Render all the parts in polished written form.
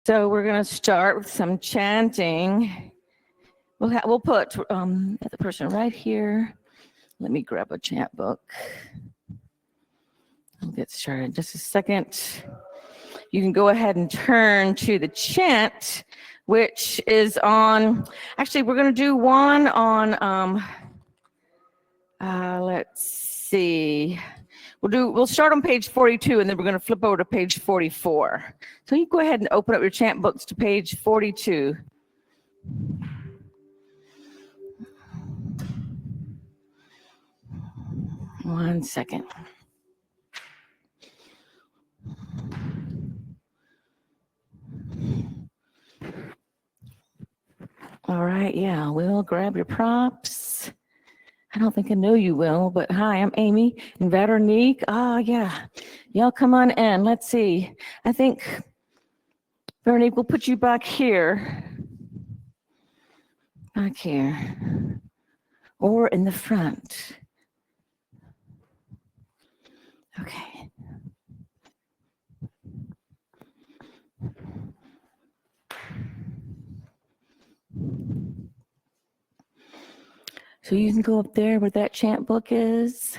So we're going to start with some chanting. We'll put the person right here. Let me grab a chant book. I'll get started in just a second. You can go ahead and turn to the chant, which is on, actually we're going to do one on, let's see. We'll start on page 42 and then we're going to flip over to page 44. So you go ahead and open up your chant books to page 42. One second. All right, yeah, Will, grab your props. I don't think I know you, Will, but hi, I'm Amy and Veronique. Yeah, y'all come on in. Let's see. I think, Veronique, we'll put you back here. Back here. Or in the front. Okay. So you can go up there where that chant book is.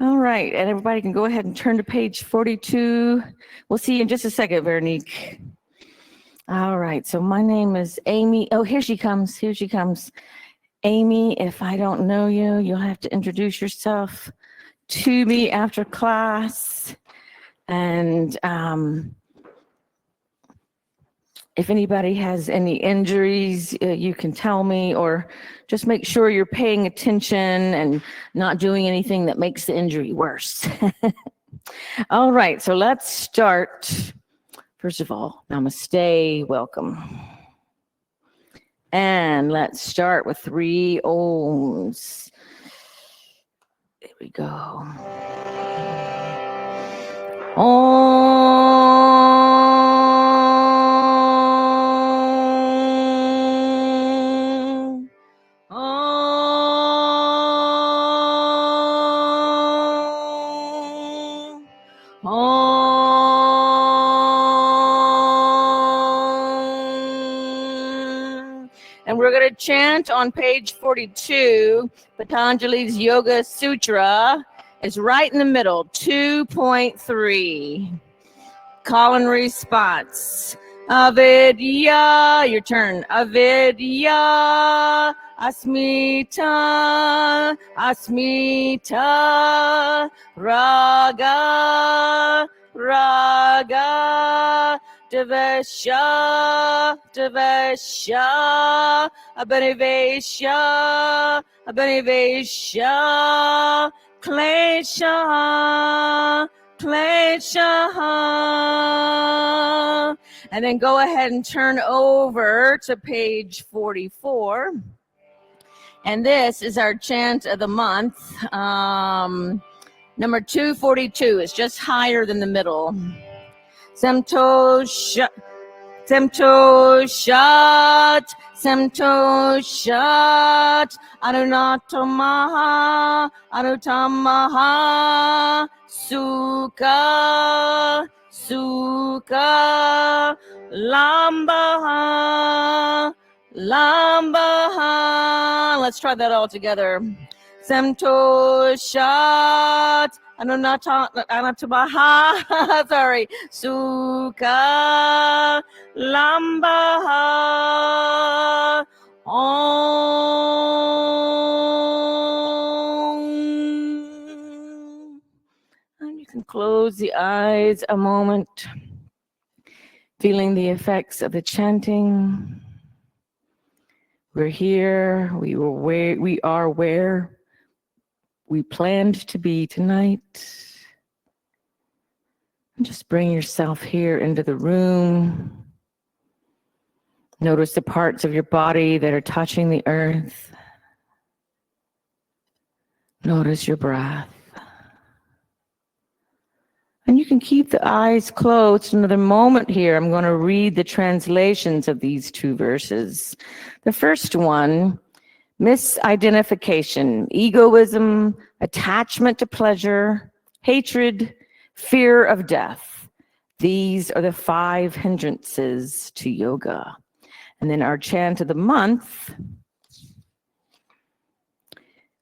All right, and everybody can go ahead and turn to page 42. We'll see you in just a second, Veronique. All right, so my name is Amy. Oh, here she comes, here she comes. Amy, if I don't know you, you'll have to introduce yourself to me after class. And if anybody has any injuries, you can tell me, or just make sure you're paying attention and not doing anything that makes the injury worse. All right, so let's start. First of all, namaste, welcome. And let's start with 3 ohms. There we go. And we're going to chant on page 42. Patanjali's Yoga Sutra is right in the middle, 2.3. Call and response. Avidya, your turn. Avidya, asmita, asmita, raga, raga, Devesha, Devesha, Abhanivesha, Abhanivesha, Klesha, Klesha. And then go ahead and turn over to page 44. And this is our chant of the month. Number 242 is just higher than the middle. Samtoshat, Samtoshat, Samtoshat, Anunatamaha, Anutamaha, Sukha, Sukha, Lambaha, Lambaha. Let's try that all together. Samtoshat, Anatamaha, sorry, Sukha, Lambaha, Om. And you can close the eyes a moment, feeling the effects of the chanting. We're here, we are where we planned to be tonight. And just bring yourself here into the room. Notice the parts of your body that are touching the earth. Notice your breath. And you can keep the eyes closed another moment here. I'm going to read the translations of these 2 verses. The first one, misidentification, egoism, attachment to pleasure, hatred, fear of death. These are the 5 hindrances to yoga. And then our chant of the month: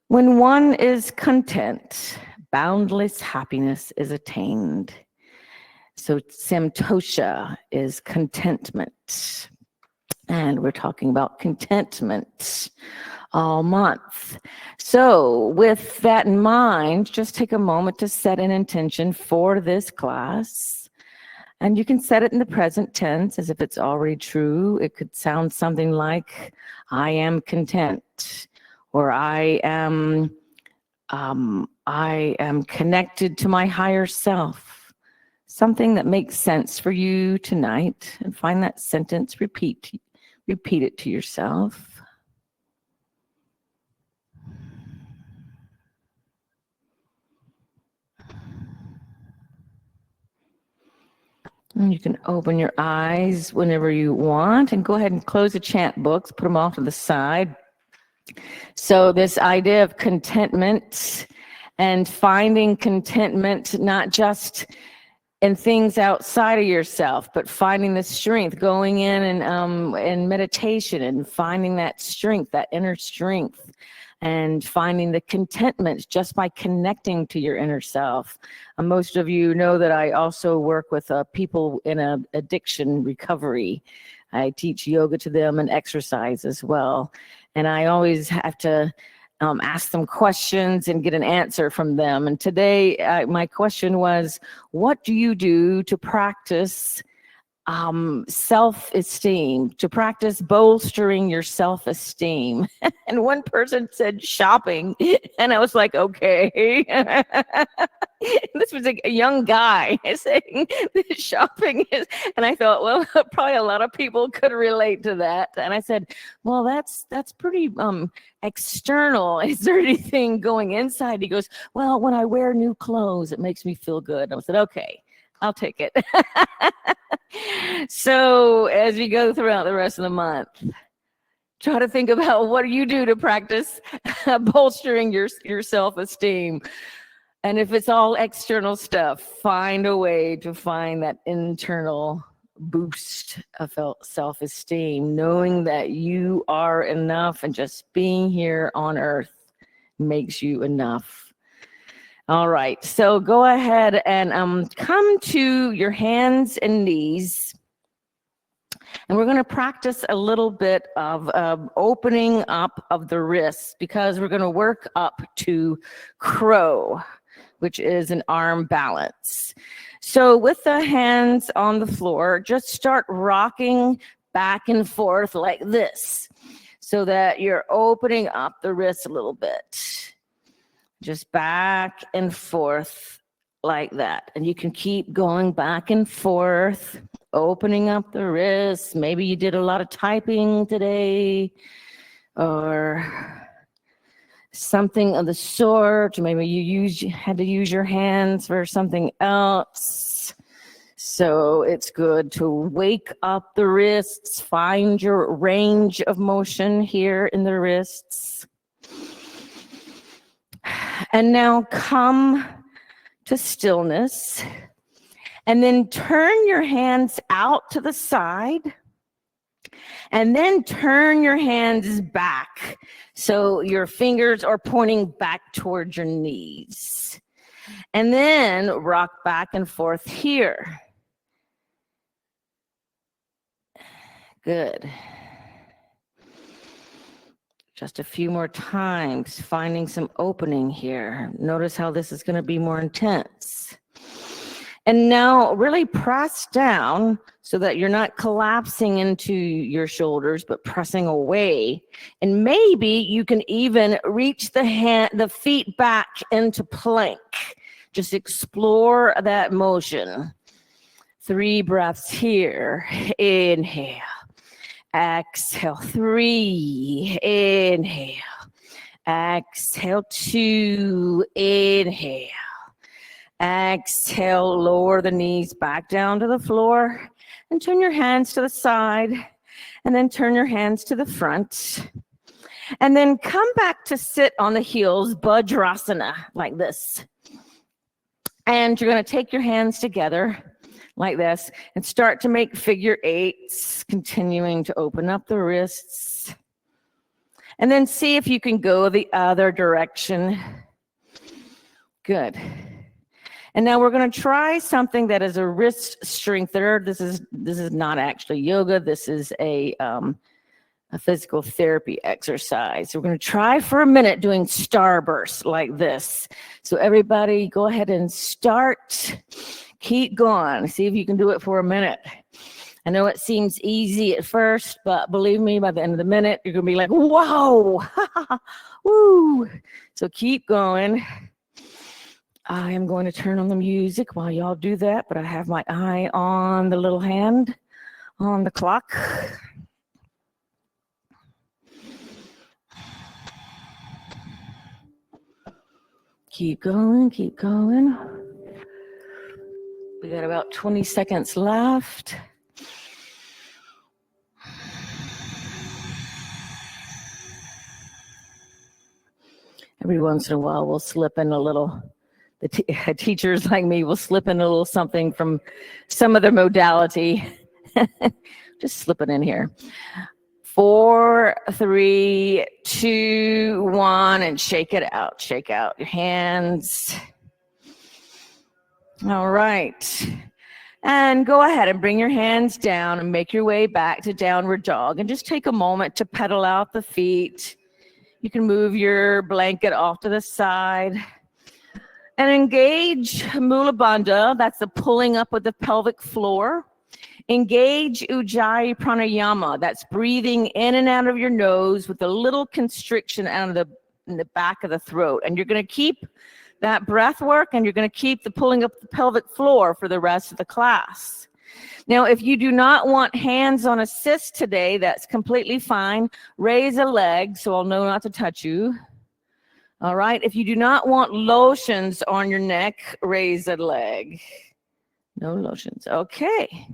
when one is content, boundless happiness is attained. So Samtosha is contentment. And we're talking about contentment all month. So with that in mind, just take a moment to set an intention for this class. And you can set it in the present tense as if it's already true. It could sound something like, I am content, or I am connected to my higher self. Something that makes sense for you tonight, and find that sentence, repeat it to yourself. And you can open your eyes whenever you want, and go ahead and close the chant books, put them off to the side. So this idea of contentment and finding contentment, not just in things outside of yourself, but finding the strength, going in and meditation and finding that strength, that inner strength, and finding the contentment just by connecting to your inner self. Most of you know that I also work with people in addiction recovery. I teach yoga to them and exercise as well. And I always have to ask them questions and get an answer from them. And today, my question was, what do you do to practice self-esteem, to practice bolstering your self-esteem? And one person said shopping, and I was like, okay. This was a young guy saying that shopping is, and I thought, well, probably a lot of people could relate to that. And I said, well, that's pretty external. Is there anything going inside? He goes, well, when I wear new clothes, it makes me feel good. I said, okay, I'll take it. So as we go throughout the rest of the month, try to think about what do you do to practice bolstering your self-esteem. And if it's all external stuff, find a way to find that internal boost of self-esteem, knowing that you are enough and just being here on earth makes you enough. All right, so go ahead and come to your hands and knees. And we're going to practice a little bit of opening up of the wrists, because we're going to work up to crow, which is an arm balance. So with the hands on the floor, just start rocking back and forth like this, so that you're opening up the wrists a little bit. Just back and forth like that. And you can keep going back and forth, opening up the wrists. Maybe you did a lot of typing today, or something of the sort. Maybe you had to use your hands for something else. So it's good to wake up the wrists, find your range of motion here in the wrists. And now come to stillness, and then turn your hands out to the side, and then turn your hands back so your fingers are pointing back towards your knees. And then rock back and forth here. Good. Just a few more times, finding some opening here. Notice how this is going to be more intense. And now really press down so that you're not collapsing into your shoulders, but pressing away. And maybe you can even reach the feet back into plank. Just explore that motion. 3 breaths here. Inhale. Exhale. 3. Inhale. Exhale. 2. Inhale. Exhale, lower the knees back down to the floor and turn your hands to the side, and then turn your hands to the front. And then come back to sit on the heels, Vajrasana, like this. And you're going to take your hands together like this, and start to make figure eights, continuing to open up the wrists. And then see if you can go the other direction. Good. And now we're going to try something that is a wrist strengthener. This is not actually yoga. This is a physical therapy exercise. So we're going to try for a minute doing starbursts like this. So everybody go ahead and start. Keep going. See if you can do it for a minute. I know it seems easy at first, but believe me, by the end of the minute, you're going to be like, whoa, woo. So keep going. I am going to turn on the music while y'all do that, but I have my eye on the little hand on the clock. Keep going, keep going. We got about 20 seconds left. Every once in a while, we'll slip in a little, teachers like me will slip in a little something from some other modality. Just slip it in here. 4, 3, 2, 1, and shake it out. Shake out your hands. All right. And go ahead and bring your hands down and make your way back to downward dog. And just take a moment to pedal out the feet. You can move your blanket off to the side. And engage Mula Bandha. That's the pulling up of the pelvic floor. Engage Ujjayi Pranayama. That's breathing in and out of your nose with a little constriction out of in the back of the throat. And you're going to keep that breath work, and you're going to keep the pulling up the pelvic floor for the rest of the class. Now, if you do not want hands on assist today, that's completely fine. Raise a leg so I'll know not to touch you. All right. If you do not want lotions on your neck, raise a leg. No lotions. Okay.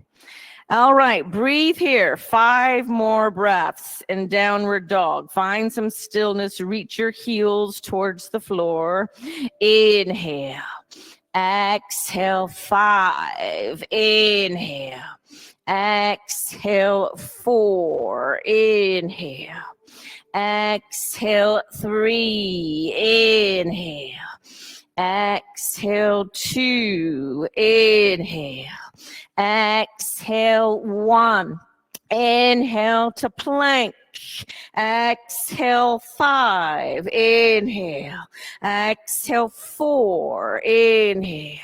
All right. Breathe here. 5 more breaths in downward dog. Find some stillness. Reach your heels towards the floor. Inhale. Exhale. 5. Inhale. Exhale. 4. Inhale. Exhale. 3. Inhale. Exhale. 2. Inhale. Exhale. 1. Inhale to plank. Exhale. 5. Inhale. Exhale. 4. Inhale.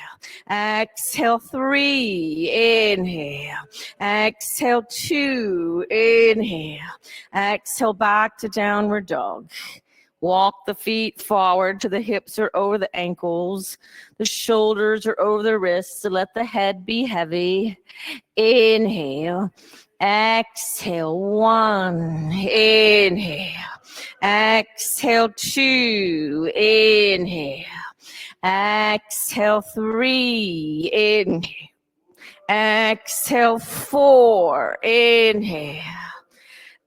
Exhale. 3. Inhale. Exhale. 2. Inhale. Exhale back to downward dog. Walk the feet forward till the hips are over the ankles. The shoulders are over the wrists. So let the head be heavy. Inhale. Exhale. 1. Inhale. Exhale. 2. Inhale. Exhale. 3. Inhale. Exhale. 4. Inhale.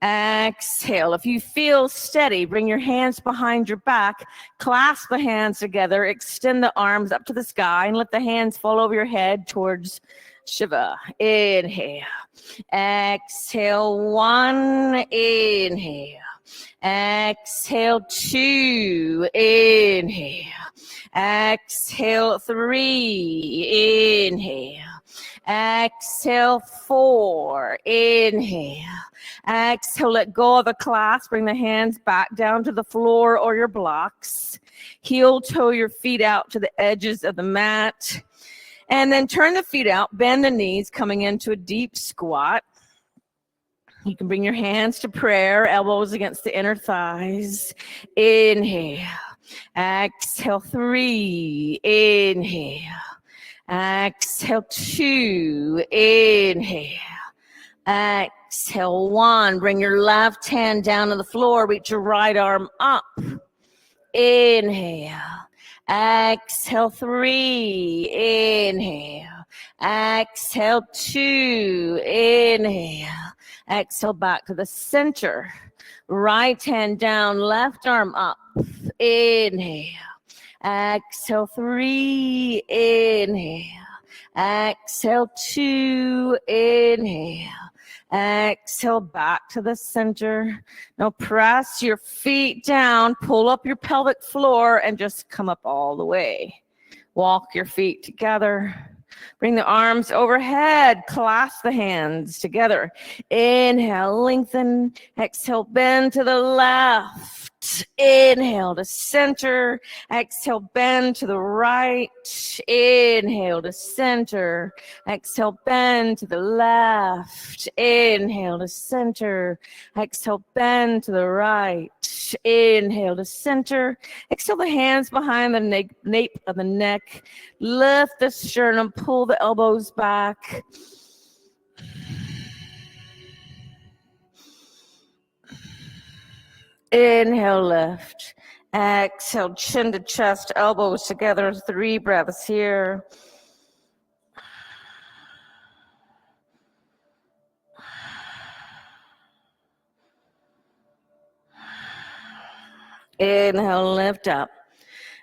Exhale. If you feel steady, bring your hands behind your back, clasp the hands together, extend the arms up to the sky, and let the hands fall over your head towards Shiva. Inhale. Exhale. 1. Inhale. Exhale. 2. Inhale. Exhale. 3. Inhale. Exhale. 4. Inhale. Exhale, let go of the clasp. Bring the hands back down to the floor or your blocks. Heel toe your feet out to the edges of the mat. And then turn the feet out, bend the knees, coming into a deep squat. You can bring your hands to prayer, elbows against the inner thighs. Inhale. Exhale. 3. Inhale. Exhale. 2. Inhale. Exhale. 1. Bring your left hand down to the floor. Reach your right arm up. Inhale. Exhale. 3. Inhale. Exhale. 2. Inhale. Exhale back to the center. Right hand down, left arm up. Inhale. Exhale. 3. Inhale. Exhale, 2. Inhale. Exhale, back to the center. Now press your feet down, pull up your pelvic floor, and just come up all the way. Walk your feet together. Bring the arms overhead. Clasp the hands together. Inhale, lengthen. Exhale, bend to the left. Inhale to center. Exhale, bend to the right. Inhale to center. Exhale, bend to the left. Inhale to center. Exhale, bend to the right. Inhale to center. Exhale the hands behind the nape of the neck. Lift the sternum, pull the elbows back. Inhale, lift. Exhale, chin to chest, elbows together. 3 breaths here. Inhale, lift up.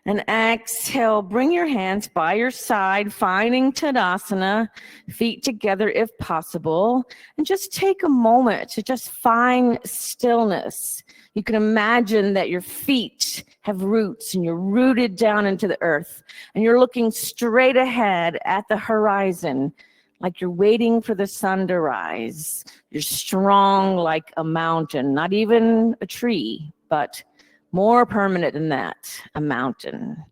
And exhale, bring your hands by your side, finding Tadasana, feet together if possible. And just take a moment to just find stillness. You can imagine that your feet have roots and you're rooted down into the earth. And you're looking straight ahead at the horizon, like you're waiting for the sun to rise. You're strong like a mountain, not even a tree, but more permanent than that, a mountain.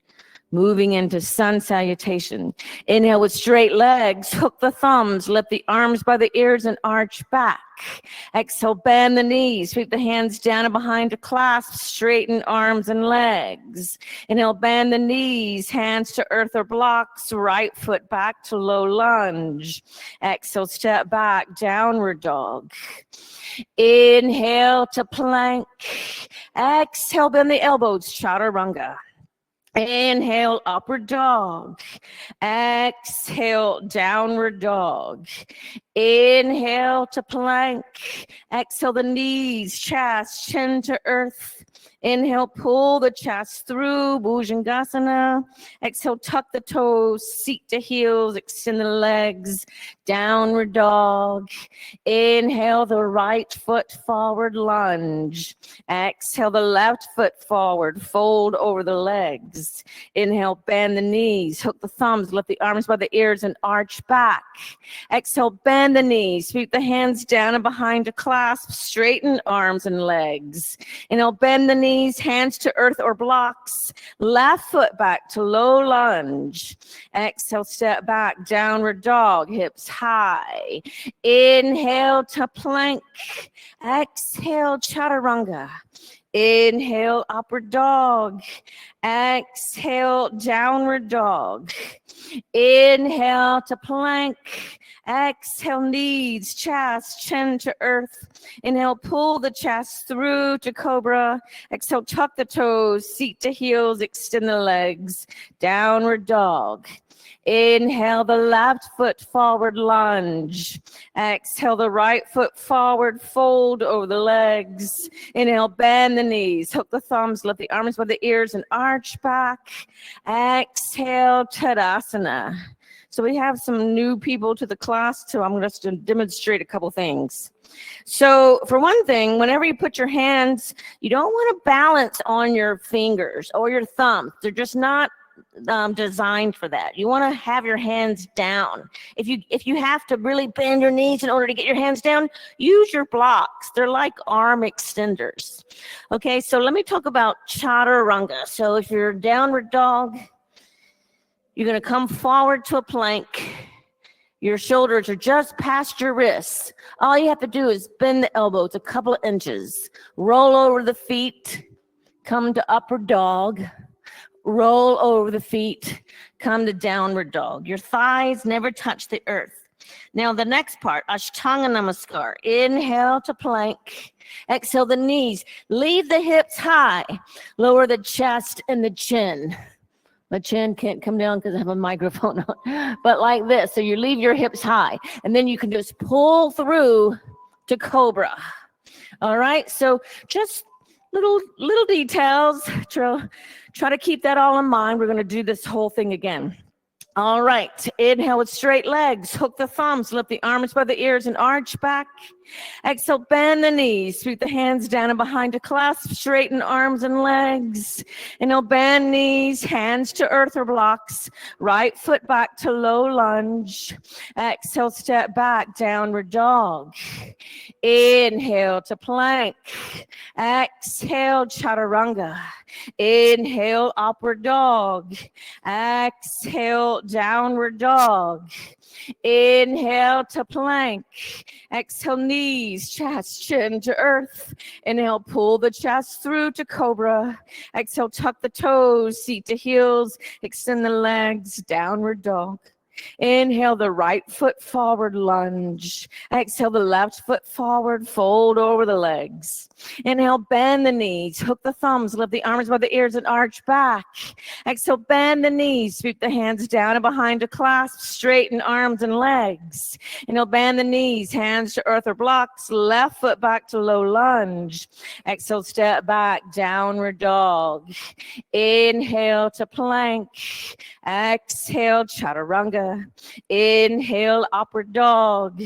Moving into sun salutation. Inhale with straight legs, hook the thumbs, lift the arms by the ears and arch back. Exhale, bend the knees, sweep the hands down and behind to clasp, straighten arms and legs. Inhale, bend the knees, hands to earth or blocks, right foot back to low lunge. Exhale, step back, downward dog. Inhale to plank. Exhale, bend the elbows, chaturanga. Inhale, upward dog. Exhale, downward dog. Inhale to plank. Exhale the knees, chest, chin to earth. Inhale, pull the chest through, Bhujangasana. Exhale, tuck the toes, seat to heels, extend the legs, downward dog. Inhale, the right foot forward, lunge. Exhale, the left foot forward, fold over the legs. Inhale, bend the knees, hook the thumbs, lift the arms by the ears and arch back. Exhale, bend the knees, sweep the hands down and behind to clasp, straighten arms and legs. Inhale, bend the knees, hands to earth or blocks, left foot back to low lunge. Exhale, step back, downward dog, hips high. Inhale to plank. Exhale, chaturanga. Inhale, upward dog. Exhale, downward dog. Inhale to plank. Exhale, knees, chest, chin to earth. Inhale, pull the chest through to cobra. Exhale, tuck the toes, seat to heels, extend the legs. Downward dog. Inhale, the left foot forward, lunge. Exhale, the right foot forward, fold over the legs. Inhale, bend the knees, hook the thumbs, lift the arms by the ears and arch back. Exhale, Tadasana. So we have some new people to the class, so I'm just going to demonstrate a couple things. So for one thing, whenever you put your hands, you don't want to balance on your fingers or your thumbs. They're just not designed for that. You want to have your hands down. If you have to really bend your knees in order to get your hands down, use your blocks. They're like arm extenders. Okay, so let me talk about chaturanga. So if you're downward dog, you're going to come forward to a plank. Your shoulders are just past your wrists. All you have to do is bend the elbows a couple of inches. Roll over the feet. Come to upward dog. Roll over the feet. Come to downward dog. Your thighs never touch the earth. Now the next part, Ashtanga Namaskar. Inhale to plank. Exhale the knees. Leave the hips high. Lower the chest and the chin. My chin can't come down because I have a microphone on, but like this. So you leave your hips high, and then you can just pull through to cobra. All right, so just little details. Try to keep that all in mind. We're going to do this whole thing again. All right, inhale with straight legs, hook the thumbs, lift the arms by the ears and arch back. Exhale, bend the knees, sweep the hands down and behind to clasp, straighten arms and legs. Inhale, bend knees, hands to earth or blocks, right foot back to low lunge. Exhale, step back, downward dog. Inhale to plank. Exhale, chaturanga. Inhale, upward dog. Exhale, downward dog. Inhale to plank. Exhale, knees, chest, chin to earth. Inhale, pull the chest through to cobra. Exhale, tuck the toes, seat to heels. Extend the legs, downward dog. Inhale the right foot forward, lunge. Exhale the left foot forward, fold over the legs. Inhale, bend the knees, hook the thumbs, lift the arms by the ears and arch back. Exhale, bend the knees, sweep the hands down and behind to clasp, straighten arms and legs. Inhale, bend the knees, hands to earth or blocks, left foot back to low lunge. Exhale, step back, downward dog. Inhale to plank. Exhale, chaturanga. Inhale, upward dog.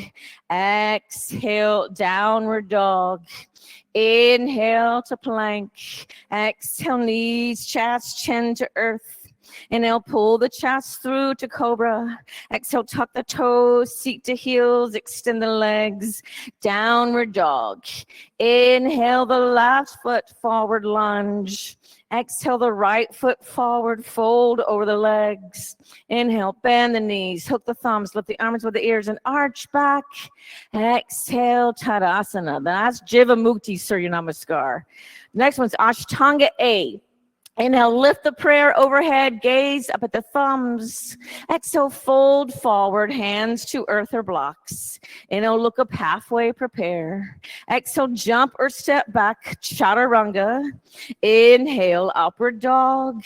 Exhale, downward dog. Inhale to plank. Exhale, knees, chest, chin to earth. Inhale, pull the chest through to cobra. Exhale, tuck the toes, seat to heels, extend the legs, downward dog. Inhale the left foot forward, lunge. Exhale the right foot forward, fold over the legs. Inhale, bend the knees, hook the thumbs, lift the arms with the ears and arch back. Exhale, Tadasana. That's Jivamukti Surya Namaskar. Next one's Ashtanga A. Inhale, lift the prayer overhead, gaze up at the thumbs. Exhale, fold forward, hands to earth or blocks. Inhale, look up halfway, prepare. Exhale, jump or step back, chaturanga. Inhale, upward dog.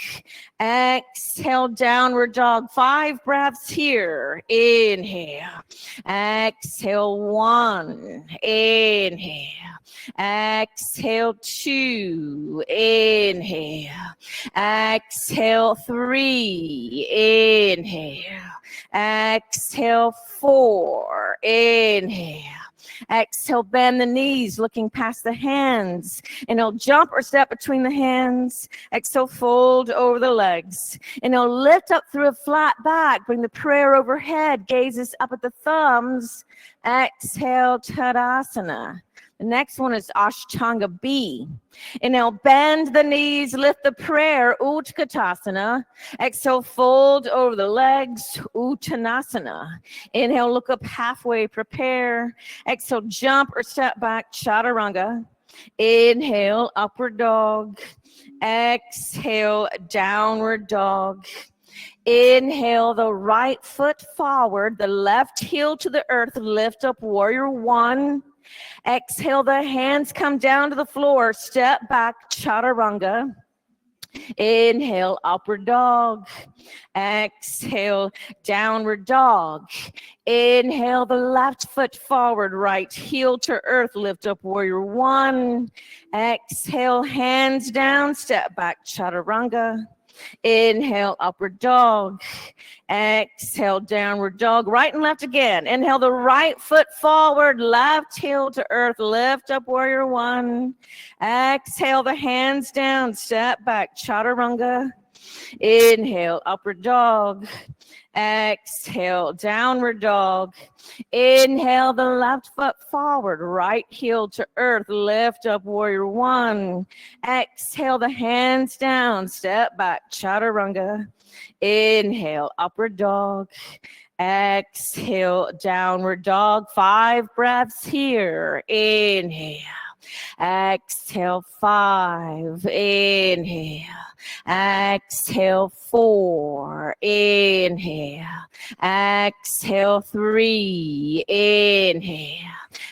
Exhale, downward dog. 5 breaths here. Inhale. Exhale, 1. Inhale. Exhale, 2. Inhale. Exhale, 3. Inhale. Exhale, 4. Inhale. Exhale, bend the knees, looking past the hands. Inhale, jump or step between the hands. Exhale, fold over the legs. Inhale, lift up through a flat back. Bring the prayer overhead. Gazes up at the thumbs. Exhale, Tadasana. The next one is Ashtanga B. Inhale, bend the knees, lift the prayer, Utkatasana. Exhale, fold over the legs, Uttanasana. Inhale, look up halfway, prepare. Exhale, jump or step back, Chaturanga. Inhale, upward dog. Exhale, downward dog. Inhale the right foot forward, the left heel to the earth, lift up warrior 1. Exhale, the hands come down to the floor, step back, chaturanga. Inhale, upward dog. Exhale, downward dog. Inhale, the left foot forward, right heel to earth, lift up warrior 1. Exhale, hands down, step back, chaturanga. Inhale, upward dog. Exhale, downward dog. Right and left again. Inhale, the right foot forward, left heel to earth. Lift up, warrior 1. Exhale, the hands down. Step back, chaturanga. Inhale, upward dog. Exhale, downward dog. Inhale, the left foot forward, right heel to earth, lift up, warrior 1. Exhale, the hands down, step back, chaturanga. Inhale, upward dog. Exhale, downward dog. 5 breaths here. Inhale. Exhale, 5. Inhale. Exhale, 4. Inhale. Exhale, 3. Inhale.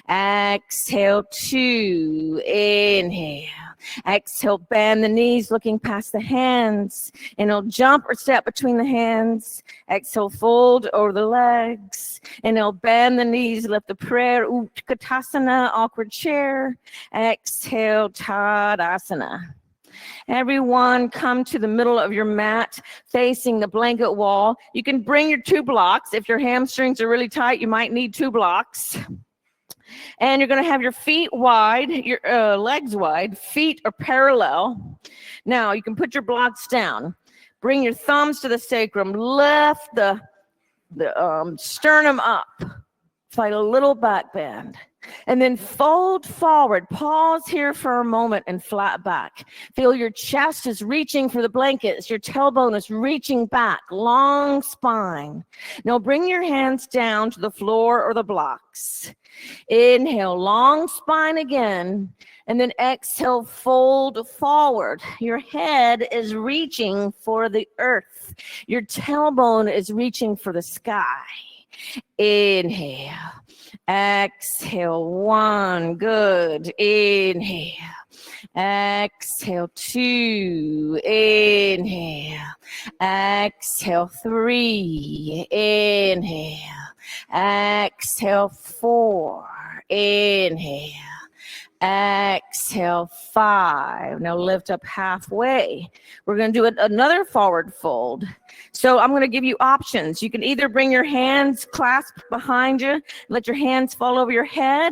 Exhale, 2. Inhale. Exhale, bend the knees, looking past the hands. Inhale, jump or step between the hands. Exhale, fold over the legs. Inhale, bend the knees, lift the prayer. Utkatasana, awkward chair. Exhale, Tadasana. Everyone come to the middle of your mat facing the blanket wall. You can bring your 2 blocks. If your hamstrings are really tight, you might need 2 blocks. And you're going to have your feet wide, your legs wide, feet are parallel. Now you can put your blocks down. Bring your thumbs to the sacrum. Lift the sternum up. Find a little back bend. And then fold forward. Pause here for a moment and flat back. Feel your chest is reaching for the blankets. Your tailbone is reaching back. Long spine. Now bring your hands down to the floor or the blocks. Inhale, long spine again. And then exhale, fold forward. Your head is reaching for the earth. Your tailbone is reaching for the sky. Inhale. Exhale, 1, good. Inhale. Exhale, 2. Inhale. Exhale, 3. Inhale. Exhale, 4. Inhale. Exhale, 5. Now lift up halfway. We're going to do another forward fold. So I'm going to give you options. You can either bring your hands clasped behind you, let your hands fall over your head,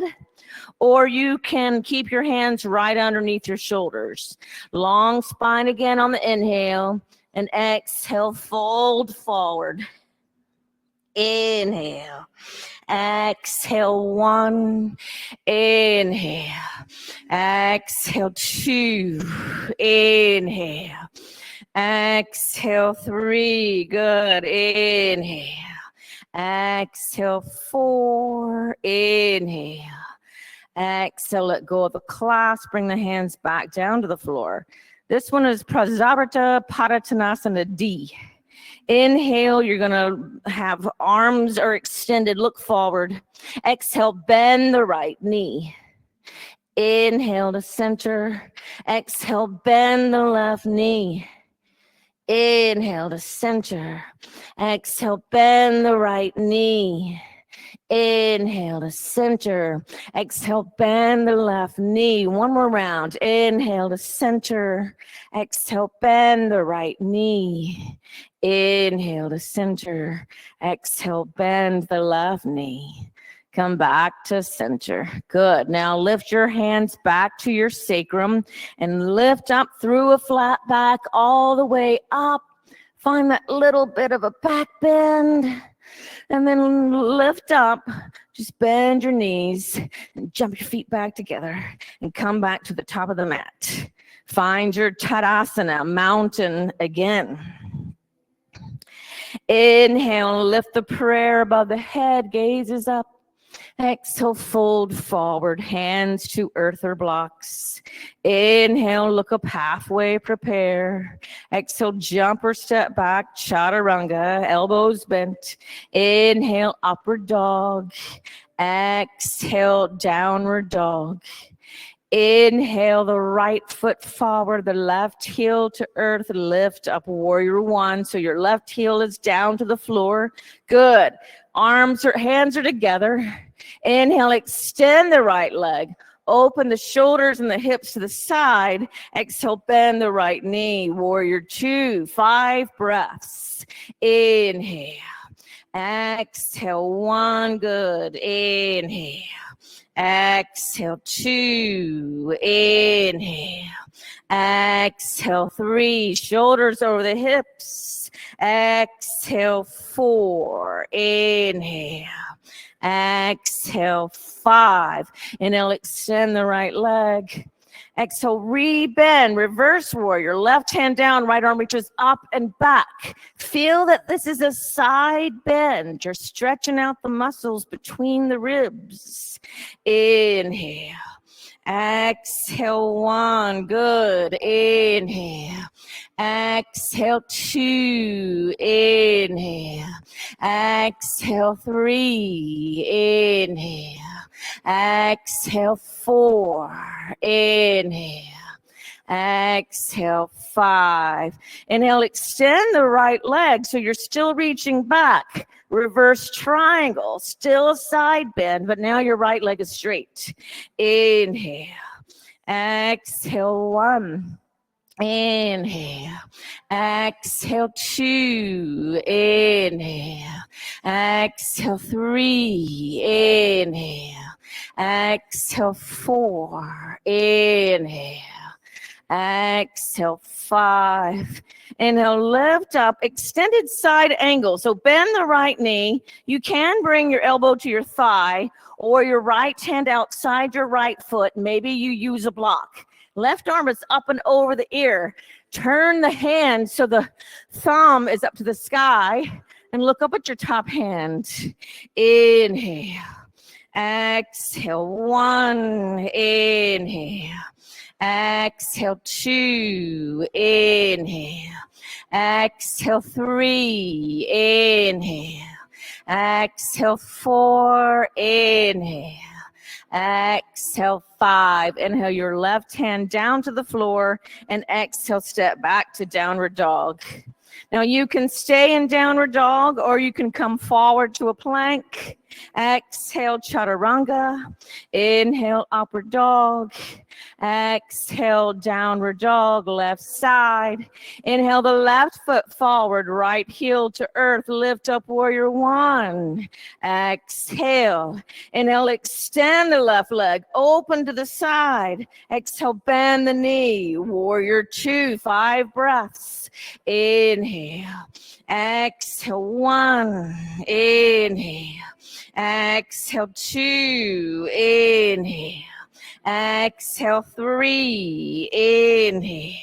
or you can keep your hands right underneath your shoulders. Long spine again on the inhale, and exhale, fold forward. Inhale. Exhale, 1. Inhale. Exhale, 2. Inhale. Exhale, 3. Good. Inhale. Exhale, 4. Inhale. Exhale, let go of the clasp. Bring the hands back down to the floor. This one is Prajapati Padottanasana D. Inhale, you're going to have arms are extended, look forward. Exhale, bend the right knee. Inhale to center. Exhale, bend the left knee. Inhale to center. Exhale, bend the right knee. Inhale to center. Exhale, bend the left knee. One more round. Inhale to center. Exhale, bend the right knee. Inhale to center. Exhale, bend the left knee. Come back to center. Good. Now lift your hands back to your sacrum and lift up through a flat back all the way up. Find that little bit of a back bend. And then lift up, just bend your knees and jump your feet back together and come back to the top of the mat. Find your Tadasana, mountain again. Inhale, lift the prayer above the head, gazes up. Exhale, fold forward, hands to earth or blocks. Inhale, look up halfway, prepare. Exhale, jump or step back, chaturanga, elbows bent. Inhale, upward dog. Exhale, downward dog. Inhale, the right foot forward, the left heel to earth, lift up, warrior 1. So your left heel is down to the floor. Good. Hands are together. Inhale, extend the right leg. Open the shoulders and the hips to the side. Exhale, bend the right knee. Warrior 2, 5 breaths. Inhale. Exhale, 1, good. Inhale. Exhale, 2. Inhale. Exhale, 3. Shoulders over the hips. Exhale, 4. Inhale. Exhale, 5. Inhale, extend the right leg. Exhale, rebend, reverse warrior. Left hand down, right arm reaches up and back. Feel that this is a side bend. You're stretching out the muscles between the ribs. Inhale. Exhale, 1. Good. Inhale. Exhale, 2. Inhale. Exhale, 3. Inhale. Exhale, 4. Inhale. Exhale, 5. Inhale, extend the right leg so you're still reaching back. Reverse triangle, still a side bend, but now your right leg is straight. Inhale. Exhale, 1. Inhale. Exhale 2. Inhale. Exhale 3. Inhale. Exhale 4. Inhale. Exhale 5. Inhale, lift up, extended side angle. So bend the right knee. You can bring your elbow to your thigh or your right hand outside your right foot. Maybe you use a block. Left arm is up and over the ear. Turn the hand so the thumb is up to the sky and look up at your top hand. Inhale. Exhale 1. Inhale. Exhale 2. Inhale. Exhale 3. Inhale. Exhale 4. Inhale. Exhale 5. Inhale your left hand down to the floor and exhale, step back to downward dog. Now you can stay in downward dog or you can come forward to a plank. Exhale, chaturanga. Inhale, upward dog. Exhale, downward dog, left side. Inhale the left foot forward, right heel to earth. Lift up, warrior 1. Exhale. Inhale, extend the left leg, open to the side. Exhale, bend the knee, warrior 2, 5 breaths. Inhale. Exhale 1. Inhale. Exhale 2. Inhale. Exhale 3. Inhale.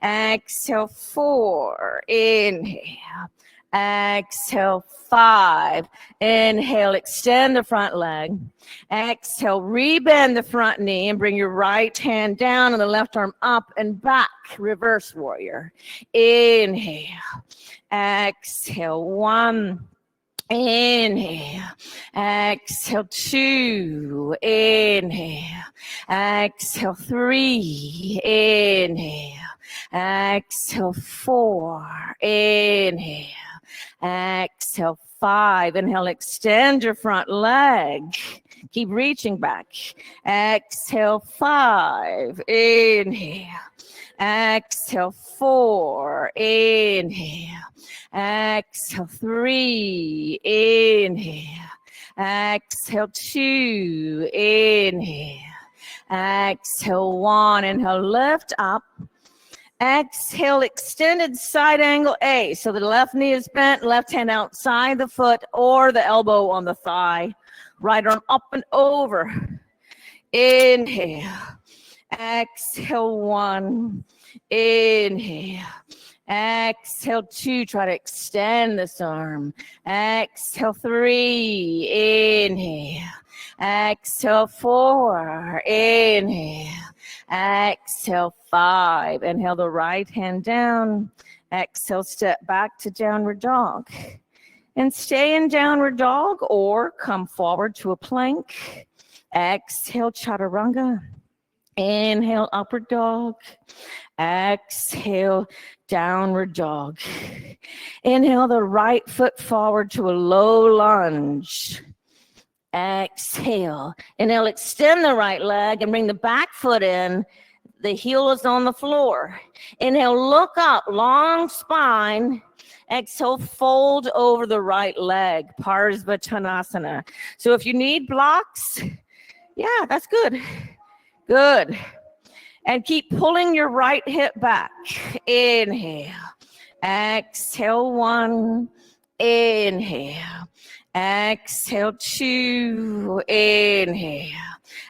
Exhale 4. Inhale. Exhale 5. Inhale, extend the front leg. Exhale, rebend the front knee and bring your right hand down and the left arm up and back. Reverse warrior. Inhale. Exhale 1. Inhale. Exhale 2. Inhale. Exhale 3. Inhale. Exhale 4. Inhale. Exhale 5. Inhale, extend your front leg. Keep reaching back. Exhale 5. Inhale. Exhale 4. Inhale. Exhale 3. Inhale. Exhale 2. Inhale. Exhale 1. Inhale, lift up. Exhale, extended side angle A. So the left knee is bent, left hand outside the foot or the elbow on the thigh. Right arm up and over. Inhale. Exhale 1. Inhale. Exhale 2. Try to extend this arm. Exhale 3. Inhale. Exhale 4. Inhale. Exhale 5. Inhale the right hand down. Exhale, step back to downward dog. And stay in downward dog or come forward to a plank. Exhale, chaturanga. Inhale, upward dog. Exhale, downward dog. Inhale the right foot forward to a low lunge. Exhale. Inhale, extend the right leg and bring the back foot in. The heel is on the floor. Inhale, look up, long spine. Exhale, fold over the right leg, Parsvottanasana. So if you need blocks, yeah, that's good. Good. And keep pulling your right hip back. Inhale. Exhale 1. Inhale. Exhale 2. Inhale.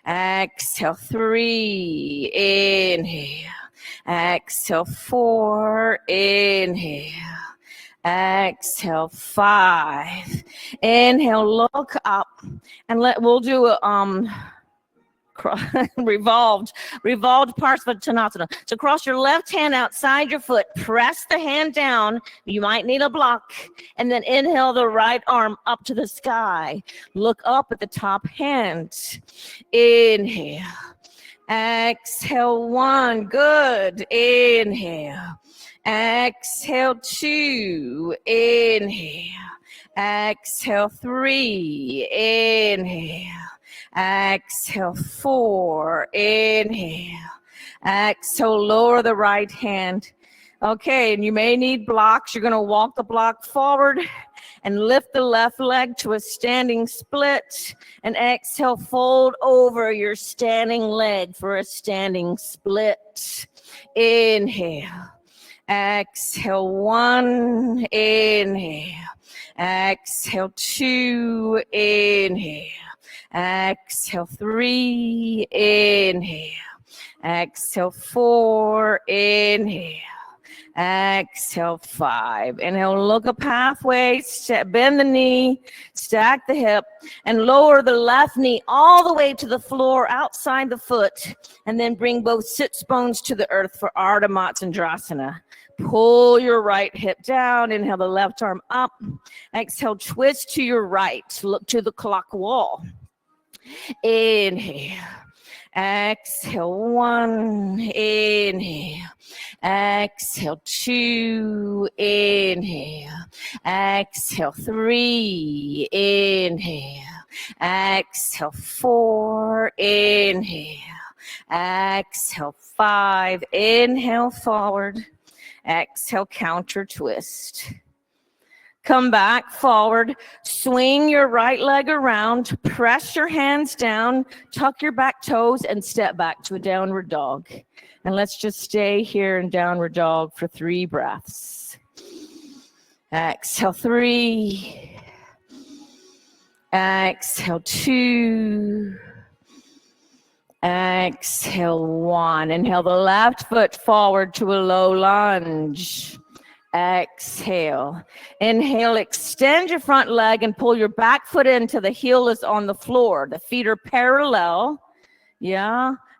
Exhale 3. Inhale. Exhale 4. Inhale. Exhale 5. Inhale, look up, and we'll do a revolved Parsvottanasana. So cross your left hand outside your foot, press the hand down. You might need a block, and then inhale the right arm up to the sky. Look up at the top hand. Inhale. Exhale 1. Good. Inhale. Exhale 2. Inhale. Exhale 3. Inhale. Exhale 4. Inhale. Exhale, lower the right hand. Okay, and you may need blocks. You're going to walk the block forward and lift the left leg to a standing split. And exhale, fold over your standing leg for a standing split. Inhale. Exhale, 1. Inhale. Exhale, 2. Inhale. Exhale, 3. Inhale. Exhale, 4. Inhale. Exhale, 5. Inhale, look up halfway, bend the knee, stack the hip, and lower the left knee all the way to the floor outside the foot, and then bring both sits bones to the earth for Ardha Matsyendrasana. Pull your right hip down, inhale the left arm up, exhale, twist to your right, look to the clock wall. Inhale. Exhale, 1. Inhale. Exhale, 2. Inhale. Exhale, 3. Inhale. Exhale, 4. Inhale. Exhale, 5. Inhale, forward. Exhale, counter twist. Come back forward, swing your right leg around, press your hands down, tuck your back toes, and step back to a downward dog. And let's just stay here in downward dog for 3 breaths. Exhale, 3. Exhale, 2. Exhale, 1. Inhale the left foot forward to a low lunge. Exhale. Inhale, extend your front leg and pull your back foot in till the heel is on the floor. The feet are parallel,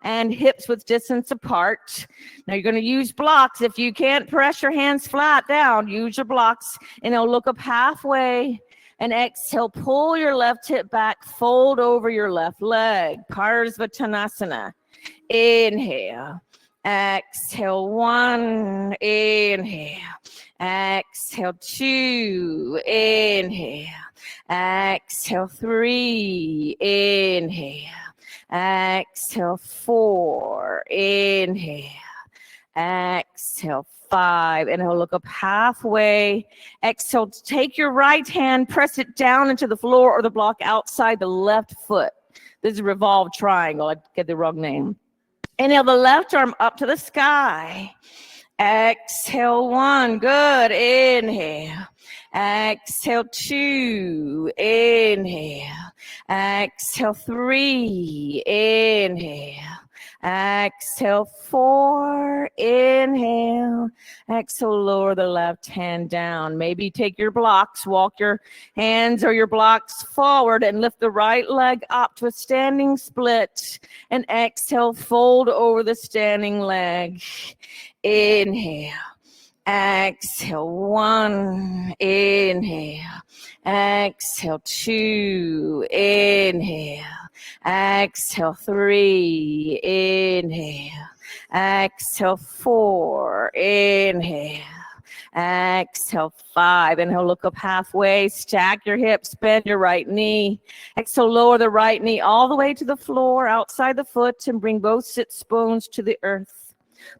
and hips with distance apart. Now you're going to use blocks. If you can't press your hands flat down, use your blocks. Inhale, look up halfway, and exhale, pull your left hip back, fold over your left leg. Parsvottanasana. Inhale. Exhale, 1. Inhale. Exhale, 2. Inhale. Exhale, 3. Inhale. Exhale, 4. Inhale. Exhale, 5. Inhale, look up halfway. Exhale, take your right hand, press it down into the floor or the block outside the left foot. This is a revolved triangle. I get the wrong name. Inhale the left arm up to the sky. Exhale, 1. Good. Inhale. Exhale, 2. Inhale. Exhale, 3. Inhale. Exhale, 4. Inhale. Exhale, lower the left hand down. Maybe take your blocks, walk your hands or your blocks forward and lift the right leg up to a standing split. And exhale, fold over the standing leg. Inhale. Exhale, 1. Inhale. Exhale, 2. Inhale. Exhale, 3. Inhale. Exhale, 4. Inhale. Exhale, 5. Inhale, look up halfway. Stack your hips, bend your right knee. Exhale, lower the right knee all the way to the floor, outside the foot, and bring both sits bones to the earth.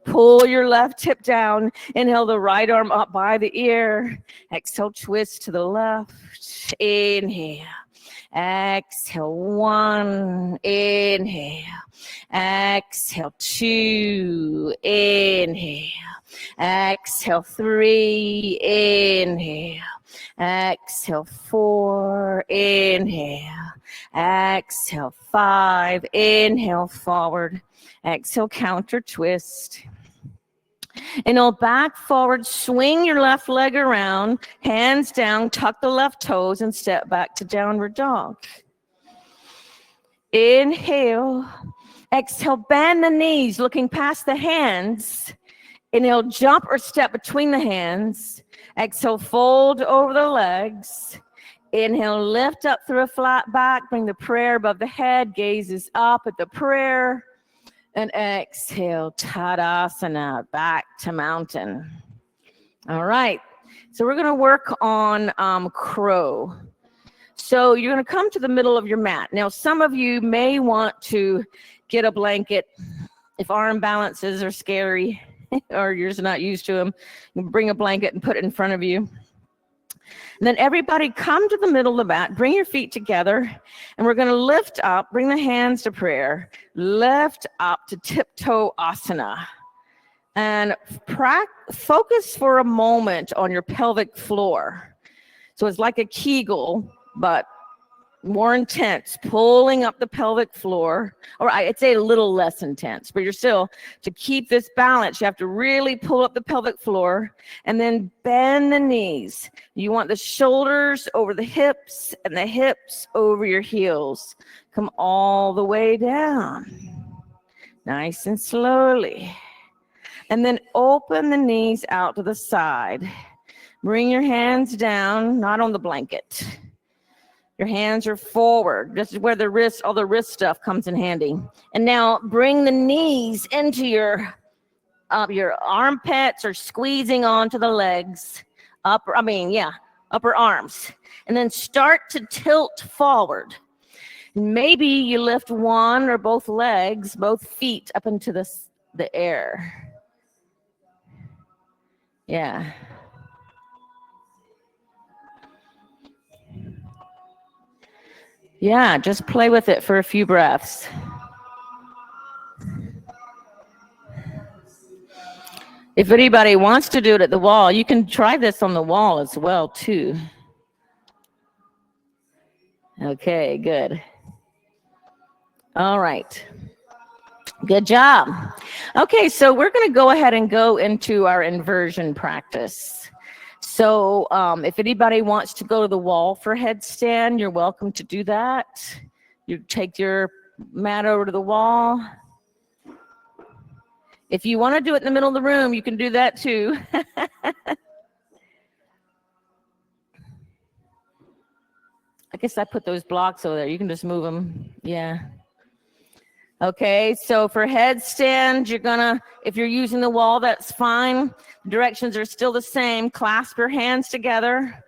Pull your left hip down. Inhale the right arm up by the ear. Exhale, twist to the left. Inhale. Exhale, 1. Inhale. Exhale, 2. Inhale. Exhale, 3. Inhale. Exhale, 4. Inhale. Exhale, 5. Inhale, forward. Exhale, counter twist. Inhale, back forward, swing your left leg around, hands down, tuck the left toes, and step back to downward dog. Inhale. Exhale, bend the knees, looking past the hands. Inhale, jump or step between the hands. Exhale, fold over the legs. Inhale, lift up through a flat back, bring the prayer above the head, gaze is up at the prayer. And exhale, Tadasana, back to mountain. All right, so we're gonna work on crow. So you're gonna come to the middle of your mat. Now, some of you may want to get a blanket If arm balances are scary or you're just not used to them, you can bring a blanket and put it in front of you. And then everybody come to the middle of the mat, bring your feet together, and we're going to lift up, bring the hands to prayer, lift up to tiptoe asana. And focus for a moment on your pelvic floor. So it's like a Kegel, but more intense, pulling up the pelvic floor, or I'd say a little less intense, but you're still, to keep this balance, you have to really pull up the pelvic floor and then bend the knees. You want the shoulders over the hips and the hips over your heels. Come all the way down, nice and slowly. And then open the knees out to the side. Bring your hands down, not on the blanket. Your hands are forward. This is where the wrist, all the wrist stuff comes in handy. And now bring the knees into your armpits or squeezing onto the legs. Upper arms. And then start to tilt forward. Maybe you lift one or both legs, both feet up into the air. Yeah. Yeah, just play with it for a few breaths. If anybody wants to do it at the wall, you can try this on the wall as well, too. Okay, good. All right. Good job. Okay, so we're going to go ahead and go into our inversion practice. So if anybody wants to go to the wall for headstand, you're welcome to do that. You take your mat over to the wall. If you want to do it in the middle of the room, you can do that too. I guess I put those blocks over there. You can just move them. Yeah. Okay, so for headstand, if you're using the wall, that's fine. Directions are still the same. Clasp your hands together.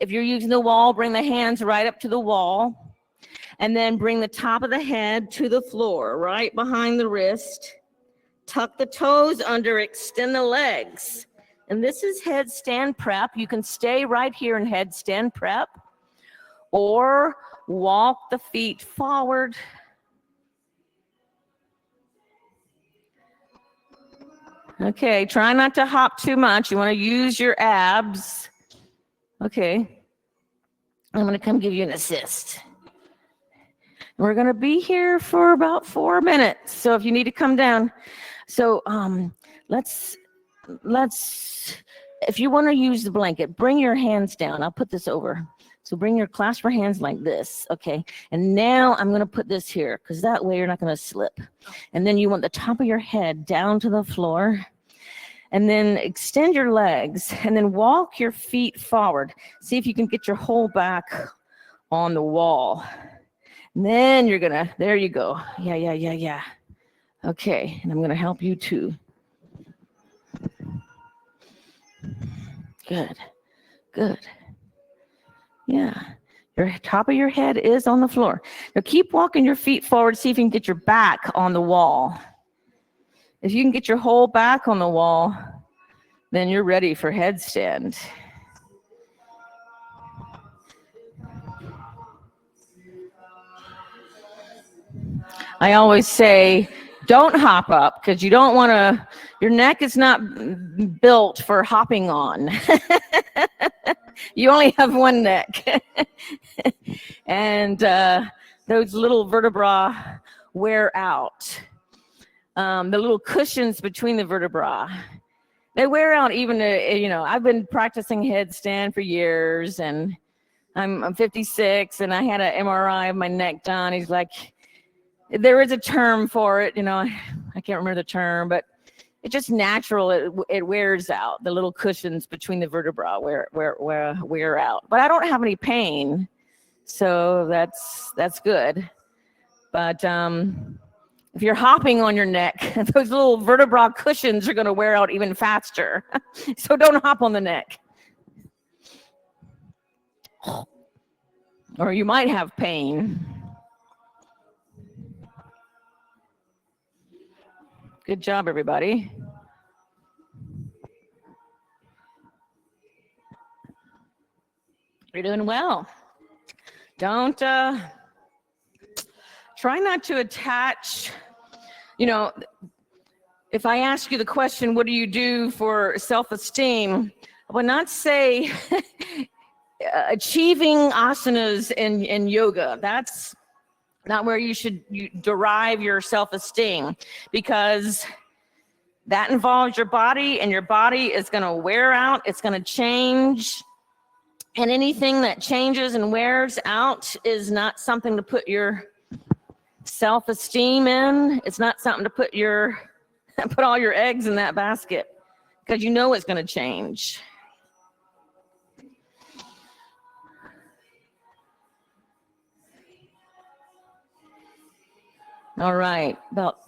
If you're using the wall, bring the hands right up to the wall. And then bring the top of the head to the floor, right behind the wrist. Tuck the toes under, extend the legs. And this is headstand prep. You can stay right here in headstand prep. Or walk the feet forward. Okay, try not to hop too much. You want to use your abs. Okay. I'm going to come give you an assist. We're going to be here for about 4 minutes. So if you need to come down. So let's if you want to use the blanket, bring your hands down. I'll put this over. So clasp your hands like this, okay? And now I'm going to put this here because that way you're not going to slip. And then you want the top of your head down to the floor. And then extend your legs and then walk your feet forward. See if you can get your whole back on the wall. And then you're going to, there you go. Yeah. Okay, and I'm going to help you too. Good. Yeah, your top of your head is on the floor. Now keep walking your feet forward. See if you can get your back on the wall. If you can get your whole back on the wall, then you're ready for headstand. I always say, don't hop up because you don't want to, your neck is not built for hopping on. You only have one neck. And those little vertebrae wear out. The little cushions between the vertebrae, they wear out even, I've been practicing headstand for years and I'm 56 and I had an MRI of my neck done. He's like, there is a term for it, I can't remember the term, but it's just natural. It wears out. The little cushions between the vertebrae wear out. But I don't have any pain, so that's good. But if you're hopping on your neck, those little vertebral cushions are going to wear out even faster. So don't hop on the neck. Or you might have pain. Good job, everybody. You're doing well. Don't, try not to attach, if I ask you the question, what do you do for self-esteem? I would not say achieving asanas in yoga. That's not where you derive your self-esteem, because that involves your body, and your body is going to wear out. It's going to change. And anything that changes and wears out is not something to put your self-esteem in. It's not something to put all your eggs in that basket, because you know it's going to change. All right, about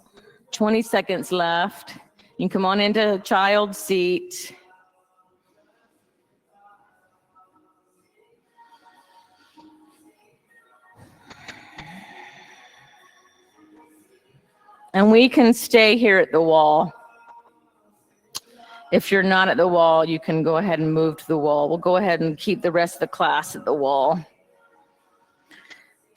20 seconds left. You can come on into child seat. And we can stay here at the wall. If you're not at the wall, you can go ahead and move to the wall. We'll go ahead and keep the rest of the class at the wall.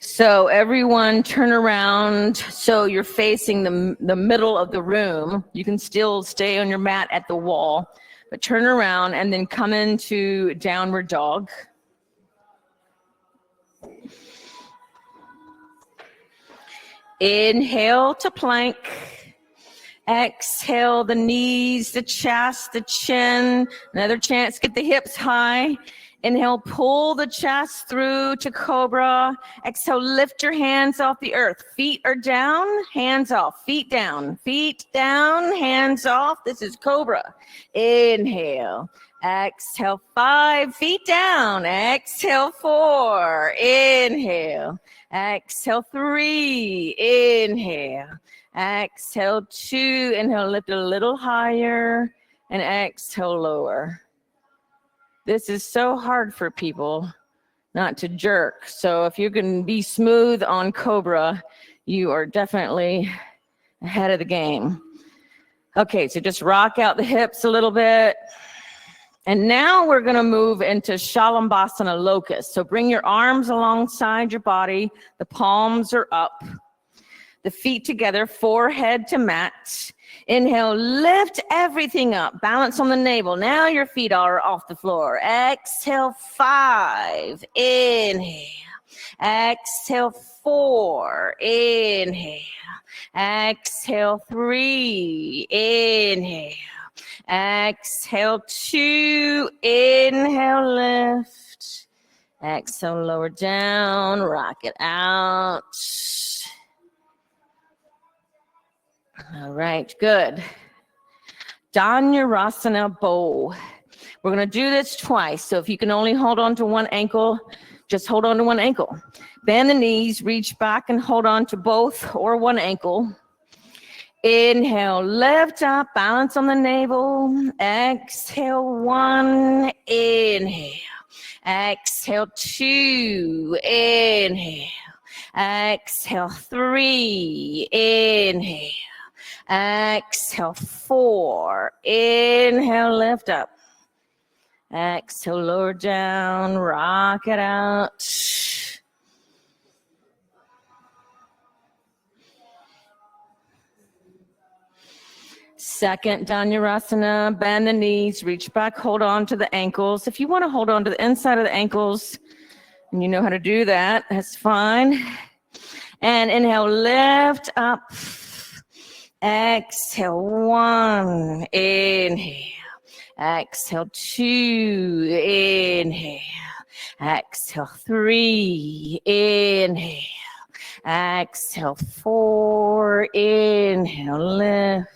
So everyone turn around so you're facing the middle of the room. You can still stay on your mat at the wall, but turn around and then come into downward dog. Inhale to plank. Exhale, the knees, the chest, the chin. Another chance, get the hips high. Inhale, pull the chest through to cobra. Exhale, lift your hands off the earth. Feet are down, hands off. Feet down, hands off. This is cobra. Inhale. Exhale, 5 feet down. Exhale, 4. Inhale. Exhale, 3. Inhale. Exhale, 2. Inhale, lift a little higher. And exhale, lower. This is so hard for people not to jerk. So if you can be smooth on cobra, you are definitely ahead of the game. Okay, so just rock out the hips a little bit. And now we're going to move into Shalambhasana locust. So bring your arms alongside your body. The palms are up. The feet together, forehead to mat. Inhale, lift everything up. Balance on the navel. Now your feet are off the floor. Exhale, 5. Inhale. Exhale, 4. Inhale. Exhale, 3. Inhale. Exhale, 2. Inhale, lift. Exhale, lower down. Rock it out. All right, good. Dhanurasana bow. We're going to do this twice. So if you can only hold on to one ankle, just hold on to one ankle. Bend the knees, reach back and hold on to both or one ankle. Inhale, lift up, balance on the navel. Exhale, 1. Inhale. Exhale, 2. Inhale. Exhale, 3. Inhale. Exhale, 4. Inhale, lift up. Exhale, lower down, rock it out. Second Dhanurasana, bend the knees, reach back, hold on to the ankles. If you want to hold on to the inside of the ankles, and you know how to do that, that's fine. And inhale, lift up. Exhale, 1. Inhale. Exhale, 2. Inhale. Exhale, 3. Inhale. Exhale, 4. Inhale, lift.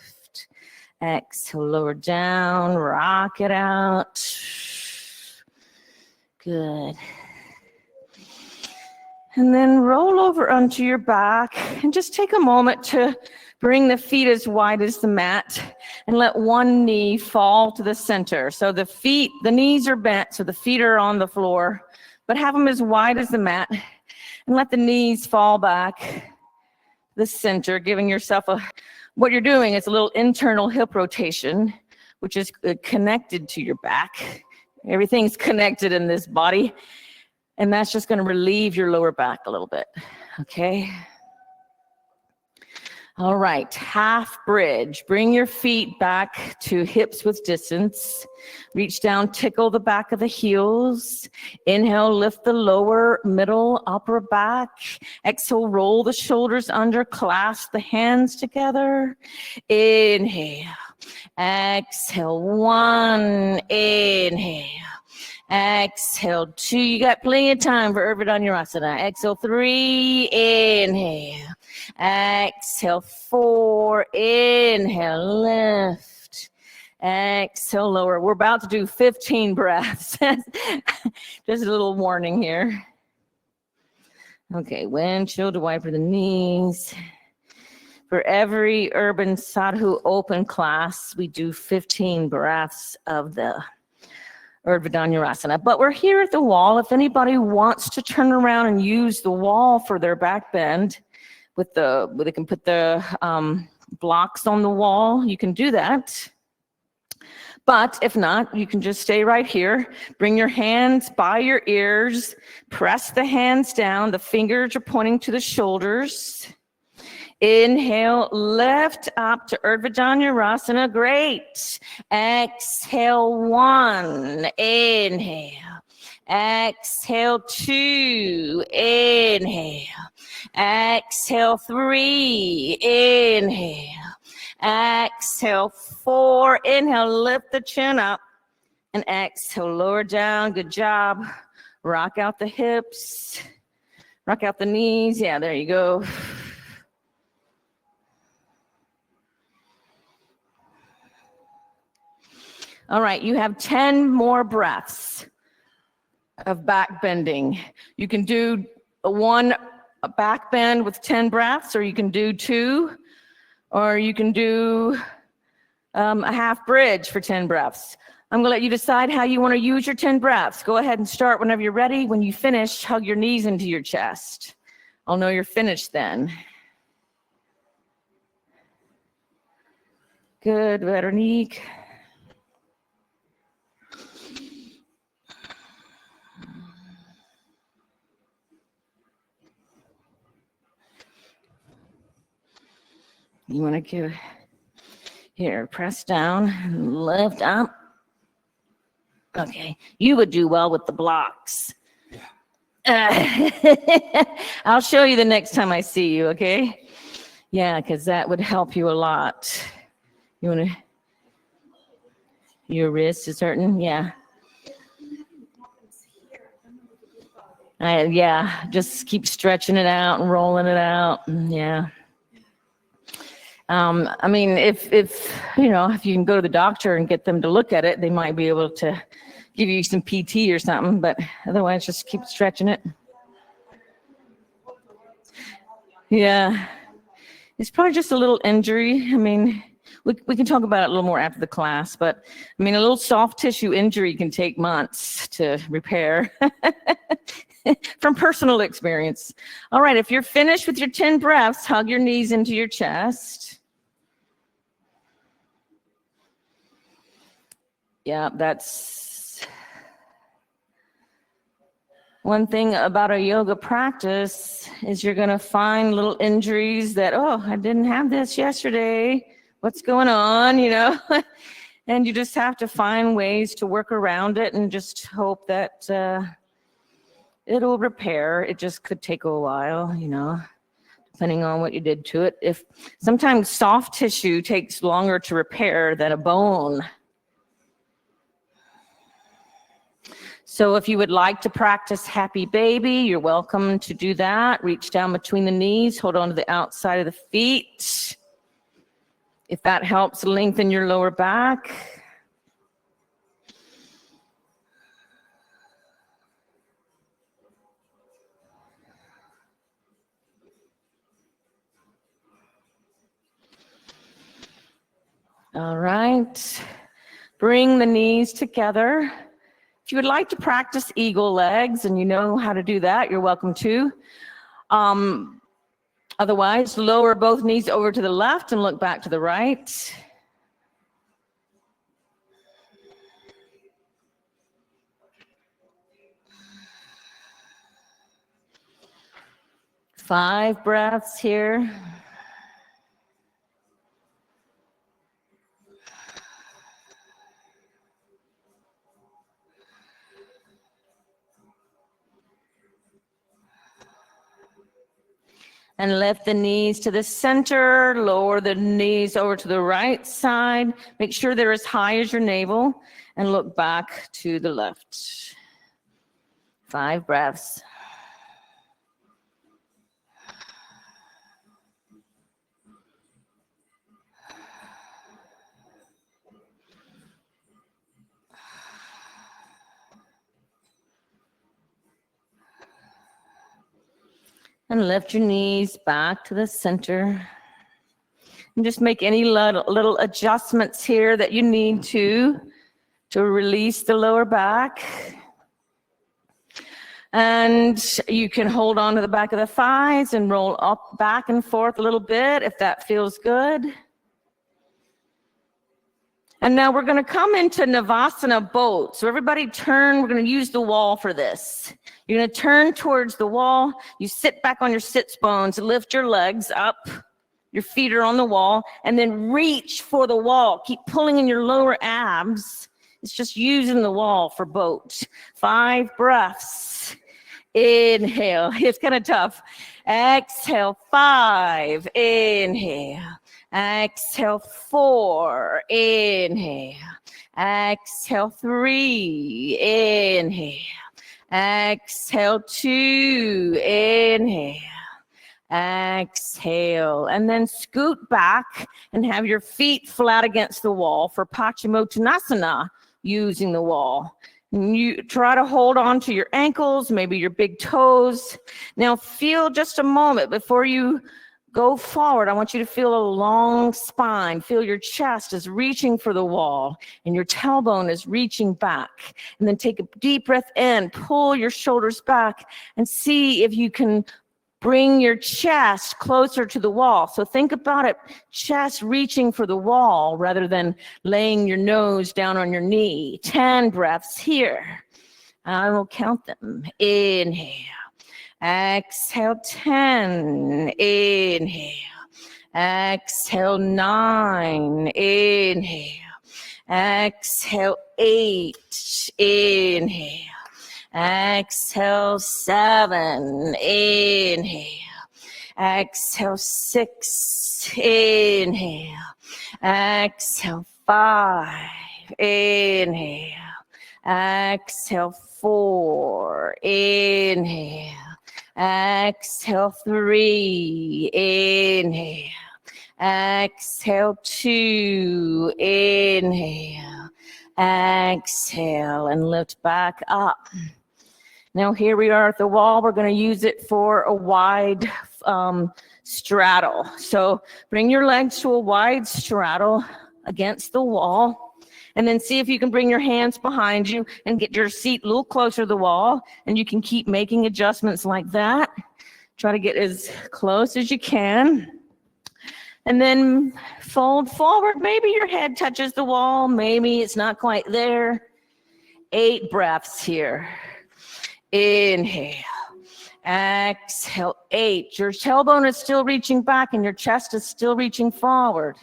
Exhale, lower down, rock it out. Good. And then roll over onto your back and just take a moment to bring the feet as wide as the mat and let one knee fall to the center. So the knees are bent, so the feet are on the floor, but have them as wide as the mat and let the knees fall back. the center, giving yourself what you're doing is a little internal hip rotation, which is connected to your back. Everything's connected in this body, and that's just going to relieve your lower back a little bit, okay? All right, half bridge. Bring your feet back to hips with distance. Reach down, tickle the back of the heels. Inhale, lift the lower, middle, upper back. Exhale, roll the shoulders under, clasp the hands together. Inhale. Exhale, 1. Inhale. Exhale, 2. You got plenty of time for Urdhva. Exhale, 3. Inhale. Exhale, 4. Inhale, lift. Exhale, lower. We're about to do 15 breaths. Just a little warning here. Okay, windshield wiper the knees. For every Urban Sadhu Open class, we do 15 breaths of the Urdhva. But we're here at the wall. If anybody wants to turn around and use the wall for their back bend, they can put the blocks on the wall, you can do that. But if not, you can just stay right here. Bring your hands by your ears, press the hands down, the fingers are pointing to the shoulders. Inhale, lift up to Urdhva. Great. Exhale, 1. Inhale. Exhale, 2. Inhale. Exhale, 3. Inhale. Exhale, 4. Inhale, lift the chin up. And exhale, lower down. Good job. Rock out the hips. Rock out the knees. Yeah, there you go. All right, you have 10 more breaths of back bending. You can do a back bend with 10 breaths, or you can do 2, or you can do a half bridge for 10 breaths. I'm gonna let you decide how you wanna use your 10 breaths. Go ahead and start whenever you're ready. When you finish, hug your knees into your chest. I'll know you're finished then. Good, Veronique. You want to give, here, press down, lift up. Okay, you would do well with the blocks. I'll show you the next time I see you, okay? Yeah, because that would help you a lot. You want to, your wrist is hurting? Yeah. Yeah, just keep stretching it out and rolling it out. Yeah. I mean, if you know, if you can go to the doctor and get them to look at it, they might be able to give you some PT or something, but otherwise just keep stretching it. Yeah, it's probably just a little injury. I mean, we can talk about it a little more after the class, but I mean, a little soft tissue injury can take months to repair. From personal experience. All right, if you're finished with your 10 breaths, hug your knees into your chest. Yeah, that's one thing about a yoga practice is you're going to find little injuries that, oh, I didn't have this yesterday. What's going on, you know? And you just have to find ways to work around it and just hope that it'll repair. It just could take a while, you know, depending on what you did to it. If sometimes soft tissue takes longer to repair than a bone. So if you would like to practice happy baby, you're welcome to do that. Reach down between the knees, hold on to the outside of the feet. If that helps lengthen your lower back. All right, bring the knees together. If you would like to practice eagle legs and you know how to do that, you're welcome to. Otherwise, lower both knees over to the left and look back to the right. Five breaths here. And lift the knees to the center, lower the knees over to the right side. Make sure they're as high as your navel and look back to the left. 5 breaths. And lift your knees back to the center. And just make any little adjustments here that you need to release the lower back. And you can hold on to the back of the thighs and roll up, back and forth a little bit if that feels good. And now we're going to come into Navasana boat. So everybody turn, we're going to use the wall for this. You're going to turn towards the wall. You sit back on your sits bones, lift your legs up. Your feet are on the wall, and then reach for the wall. Keep pulling in your lower abs. It's just using the wall for boat. 5 breaths. Inhale. It's kind of tough. Exhale. 5. Inhale. Exhale. 4. Inhale. Exhale. 3. Inhale. Exhale. 2. Inhale. Exhale, and then scoot back and have your feet flat against the wall for Paschimottanasana, using the wall. And you try to hold on to your ankles, maybe your big toes. Now feel just a moment before you go forward. I want you to feel a long spine. Feel your chest is reaching for the wall and your tailbone is reaching back. And then take a deep breath in, pull your shoulders back, and see if you can bring your chest closer to the wall. So think about it, chest reaching for the wall rather than laying your nose down on your knee. 10 breaths here. I will count them. Inhale. Exhale. 10. Inhale. Exhale. 9. Inhale. Exhale. 8. Inhale. Exhale. 7. Inhale. Exhale. 6. Inhale. Exhale. 5. Inhale. Exhale. 4. Inhale. Exhale. 3. Inhale. Exhale. 2. Inhale. Exhale, and lift back up. Now here we are at the wall. We're going to use it for a wide straddle. So bring your legs to a wide straddle against the wall. And then see if you can bring your hands behind you and get your seat a little closer to the wall. And you can keep making adjustments like that. Try to get as close as you can. And then fold forward. Maybe your head touches the wall. Maybe it's not quite there. 8 breaths here. Inhale. Exhale. 8. Your tailbone is still reaching back and your chest is still reaching forward.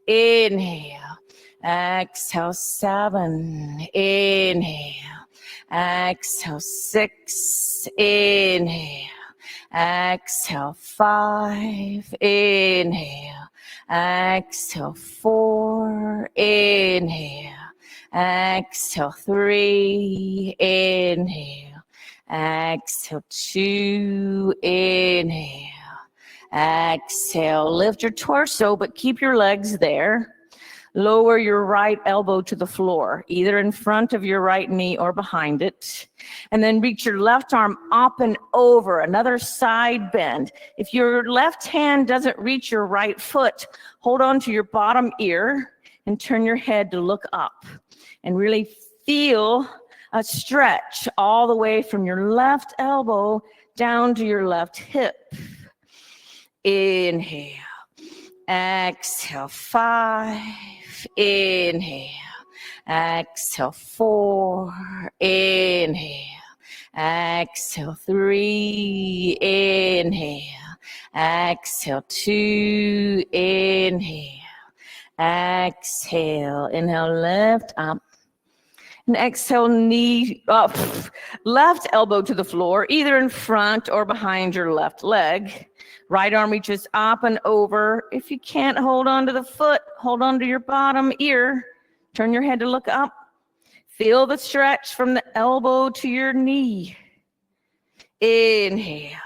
Inhale. Exhale. 7. Inhale. Exhale. 6. Inhale. Exhale. 5. Inhale. Exhale. 4. Inhale. Exhale. 3. Inhale. Exhale. 2. Inhale. Exhale. Lift your torso, but keep your legs there. Lower your right elbow to the floor, either in front of your right knee or behind it. And then reach your left arm up and over, another side bend. If your left hand doesn't reach your right foot, hold on to your bottom ear and turn your head to look up. And really feel a stretch all the way from your left elbow down to your left hip. Inhale. Exhale, 5. Inhale. Exhale, 4. Inhale. Exhale, 3. Inhale. Exhale, 2. Inhale. Exhale. Inhale, lift up. And exhale, knee up. Left elbow to the floor, either in front or behind your left leg. Right arm reaches up and over. If you can't hold on to the foot, hold on to your bottom ear. Turn your head to look up. Feel the stretch from the elbow to your knee. Inhale.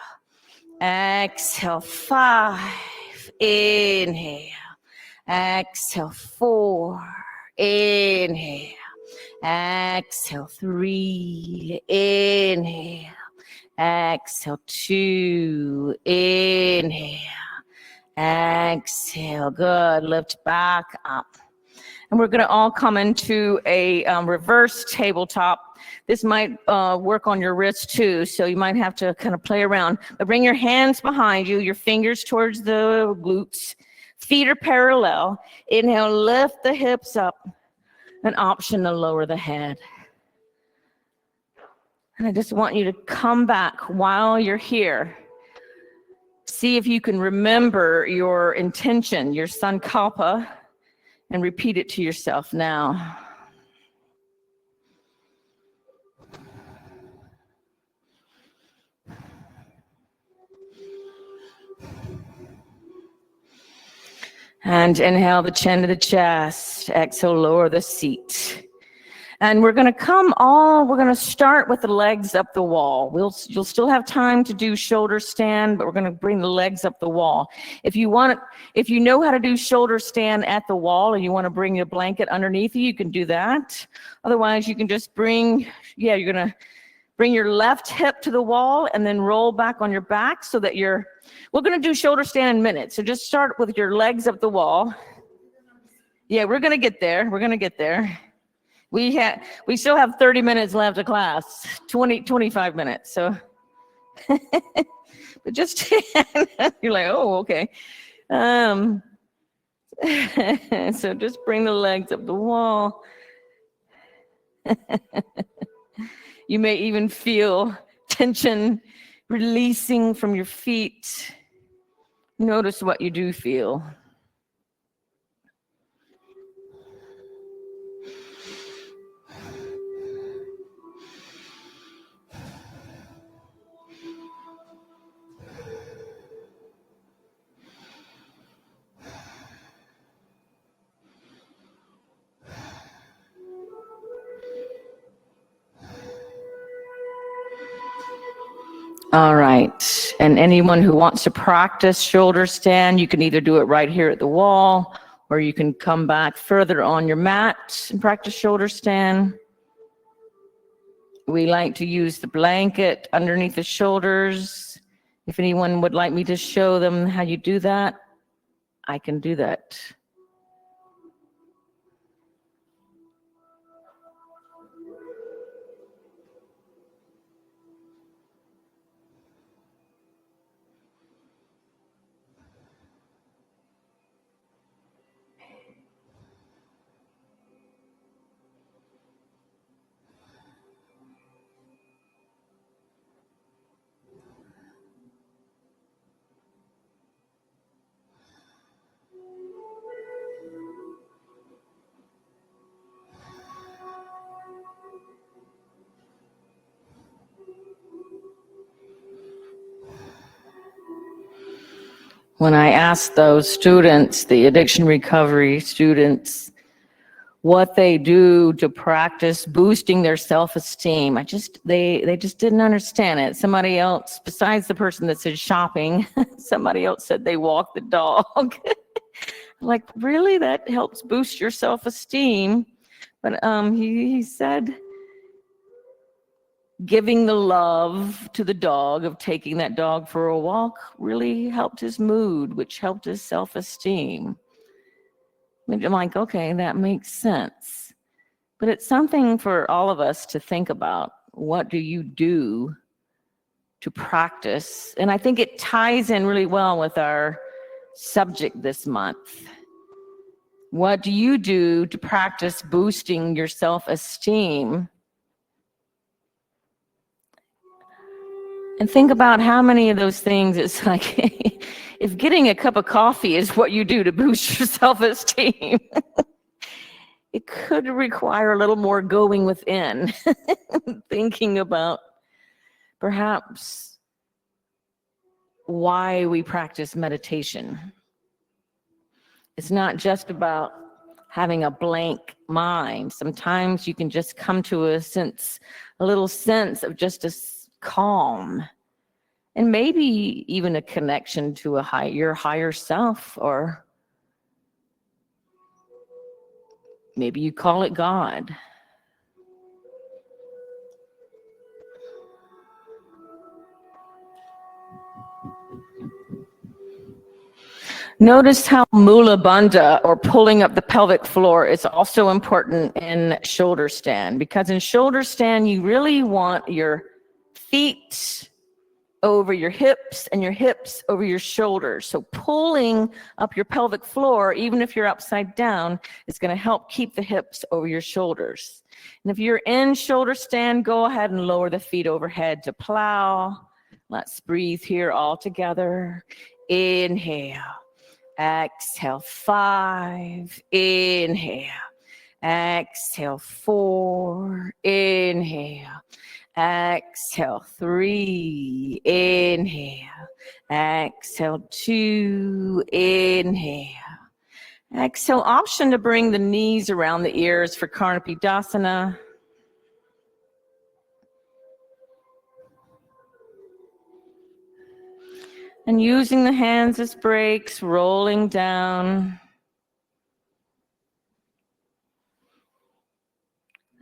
Exhale, 5. Inhale. Exhale, 4. Inhale. Exhale, 3. Inhale. Exhale, 2. Inhale. Exhale. Good. Lift back up. And we're going to all come into a reverse tabletop. This might work on your wrist too, so you might have to kind of play around. But bring your hands behind you, your fingers towards the glutes. Feet are parallel. Inhale, lift the hips up. An option to lower the head. And I just want you to come back while you're here. See if you can remember your intention, your sankalpa, and repeat it to yourself now. And inhale the chin to the chest. Exhale, lower the seat. And we're going to start with the legs up the wall. You'll still have time to do shoulder stand, but we're going to bring the legs up the wall. If you know how to do shoulder stand at the wall and you want to bring your blanket underneath you can do that. Otherwise, you can just you're going to bring your left hip to the wall and then roll back on your back so that we're going to do shoulder stand in minutes. So just start with your legs up the wall. Yeah, we're going to get there. We're going to get there. We still have 30 minutes left of class, 25 minutes. So, but just, you're like, oh, okay. So just bring the legs up the wall. You may even feel tension releasing from your feet. Notice what you do feel. All right, and anyone who wants to practice shoulder stand, you can either do it right here at the wall, or you can come back further on your mat and practice shoulder stand. We like to use the blanket underneath the shoulders. If anyone would like me to show them how you do that, I can do that. When I asked those students, the addiction recovery students, what they do to practice boosting their self-esteem, they just didn't understand it. Somebody else, besides the person that said shopping, somebody else said they walk the dog. Like, really? That helps boost your self-esteem? But he said, giving the love to the dog of taking that dog for a walk really helped his mood, which helped his self-esteem. I'm like, okay, that makes sense. But it's something for all of us to think about. What do you do to practice. And I think it ties in really well with our subject this month. What do you do to practice boosting your self-esteem? And think about how many of those things it's like, if getting a cup of coffee is what you do to boost your self-esteem, it could require a little more going within, thinking about perhaps why we practice meditation. It's not just about having a blank mind. Sometimes you can just come to a little sense of just a calm, and maybe even a connection to your higher self, or maybe you call it God. Notice how Mula Bandha, or pulling up the pelvic floor, is also important in shoulder stand, because in shoulder stand, you really want your feet over your hips and your hips over your shoulders. So pulling up your pelvic floor, even if you're upside down, is going to help keep the hips over your shoulders. And if you're in shoulder stand, go ahead and lower the feet overhead to plow. Let's breathe here all together. Inhale. Exhale, 5. Inhale. Exhale, 4. Inhale. Exhale, 3. Inhale. Exhale, 2. Inhale. Exhale, option to bring the knees around the ears for Karnapidasana. And using the hands as brakes, rolling down.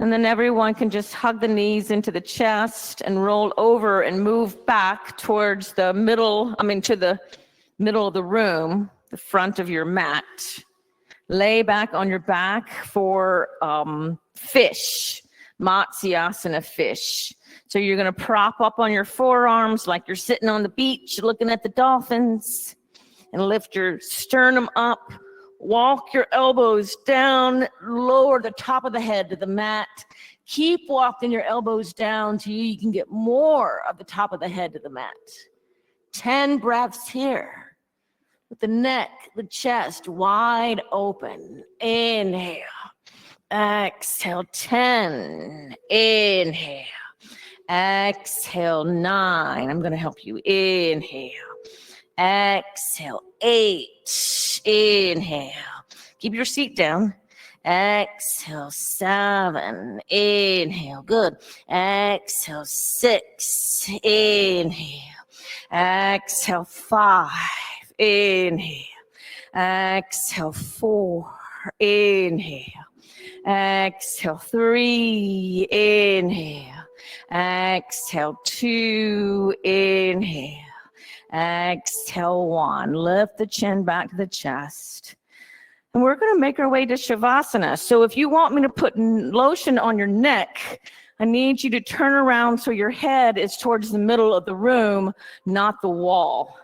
And then everyone can just hug the knees into the chest and roll over and move back towards the middle, to the middle of the room, the front of your mat. Lay back on your back for fish, Matsyasana fish. So you're going to prop up on your forearms like you're sitting on the beach looking at the dolphins, and lift your sternum up. Walk your elbows down, lower the top of the head to the mat. Keep walking your elbows down till you can get more of the top of the head to the mat. 10 breaths here with the neck, the chest wide open. Inhale. Exhale, 10. Inhale. Exhale, 9. I'm going to help you. Inhale. Exhale, 8. Inhale. Keep your seat down. Exhale, 7. Inhale. Good. Exhale, 6. Inhale. Exhale, 5. Inhale. Exhale, 4. Inhale. Exhale, 3. Inhale. Exhale, 2. Inhale. Exhale, 1. Lift the chin back to the chest. And we're going to make our way to Shavasana. So if you want me to put lotion on your neck, I need you to turn around so your head is towards the middle of the room, not the wall.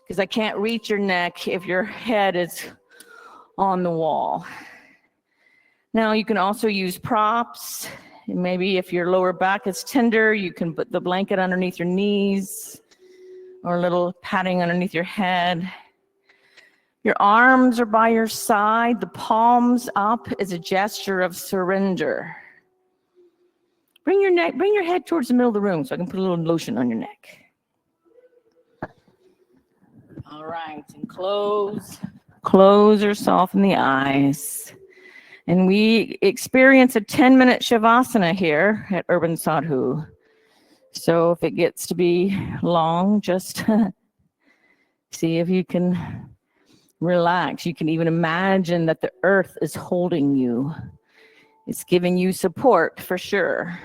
Because I can't reach your neck if your head is on the wall. Now you can also use props. Maybe if your lower back is tender, you can put the blanket underneath your knees, or a little padding underneath your head. Your arms are by your side. The palms up is a gesture of surrender. Bring your head towards the middle of the room so I can put a little lotion on your neck. All right, and close or soften the eyes. And we experience a 10-minute Shavasana here at Urban Sadhu. So if it gets to be long, just see if you can relax. You can even imagine that the earth is holding you. It's giving you support for sure.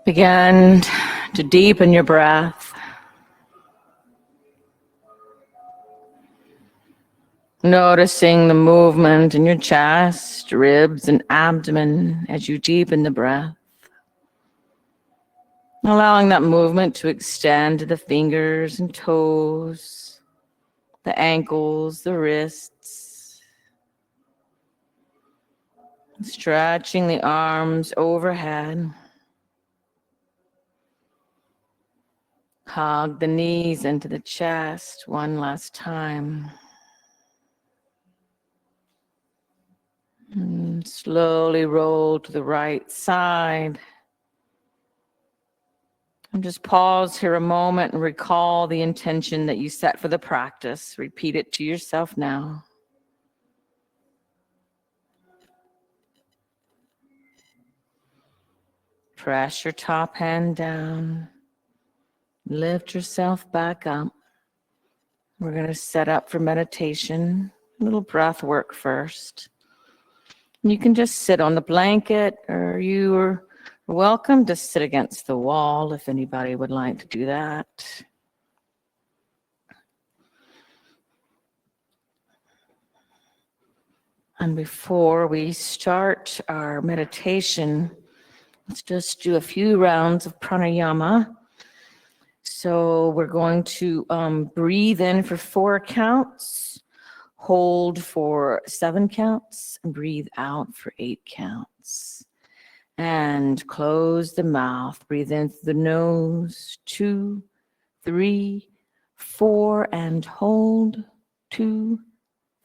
Begin to deepen your breath. Noticing the movement in your chest, ribs, and abdomen as you deepen the breath. Allowing that movement to extend to the fingers and toes, the ankles, the wrists. Stretching the arms overhead. Hug the knees into the chest one last time. And slowly roll to the right side. And just pause here a moment and recall the intention that you set for the practice. Repeat it to yourself now. Press your top hand down. Lift yourself back up. We're going to set up for meditation. A little breath work first. You can just sit on the blanket, or you are welcome to sit against the wall if anybody would like to do that. And before we start our meditation, let's just do a few rounds of pranayama. So we're going to breathe in for 4 counts, hold for 7 counts, and breathe out for 8 counts. And close the mouth, breathe in through the nose, 2, 3, 4, and hold, 2,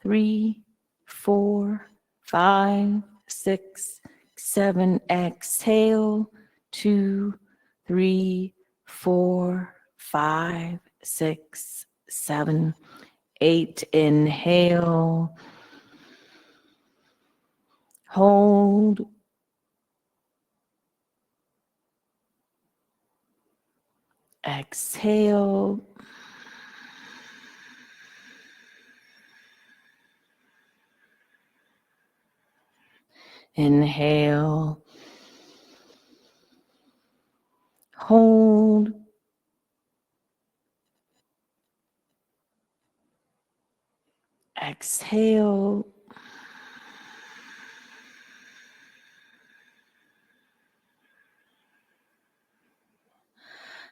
3, 4, 5, 6, 7, exhale, 2, 3, 4, 5, 6, 7, 8, inhale, hold, exhale, inhale, hold, Exhale.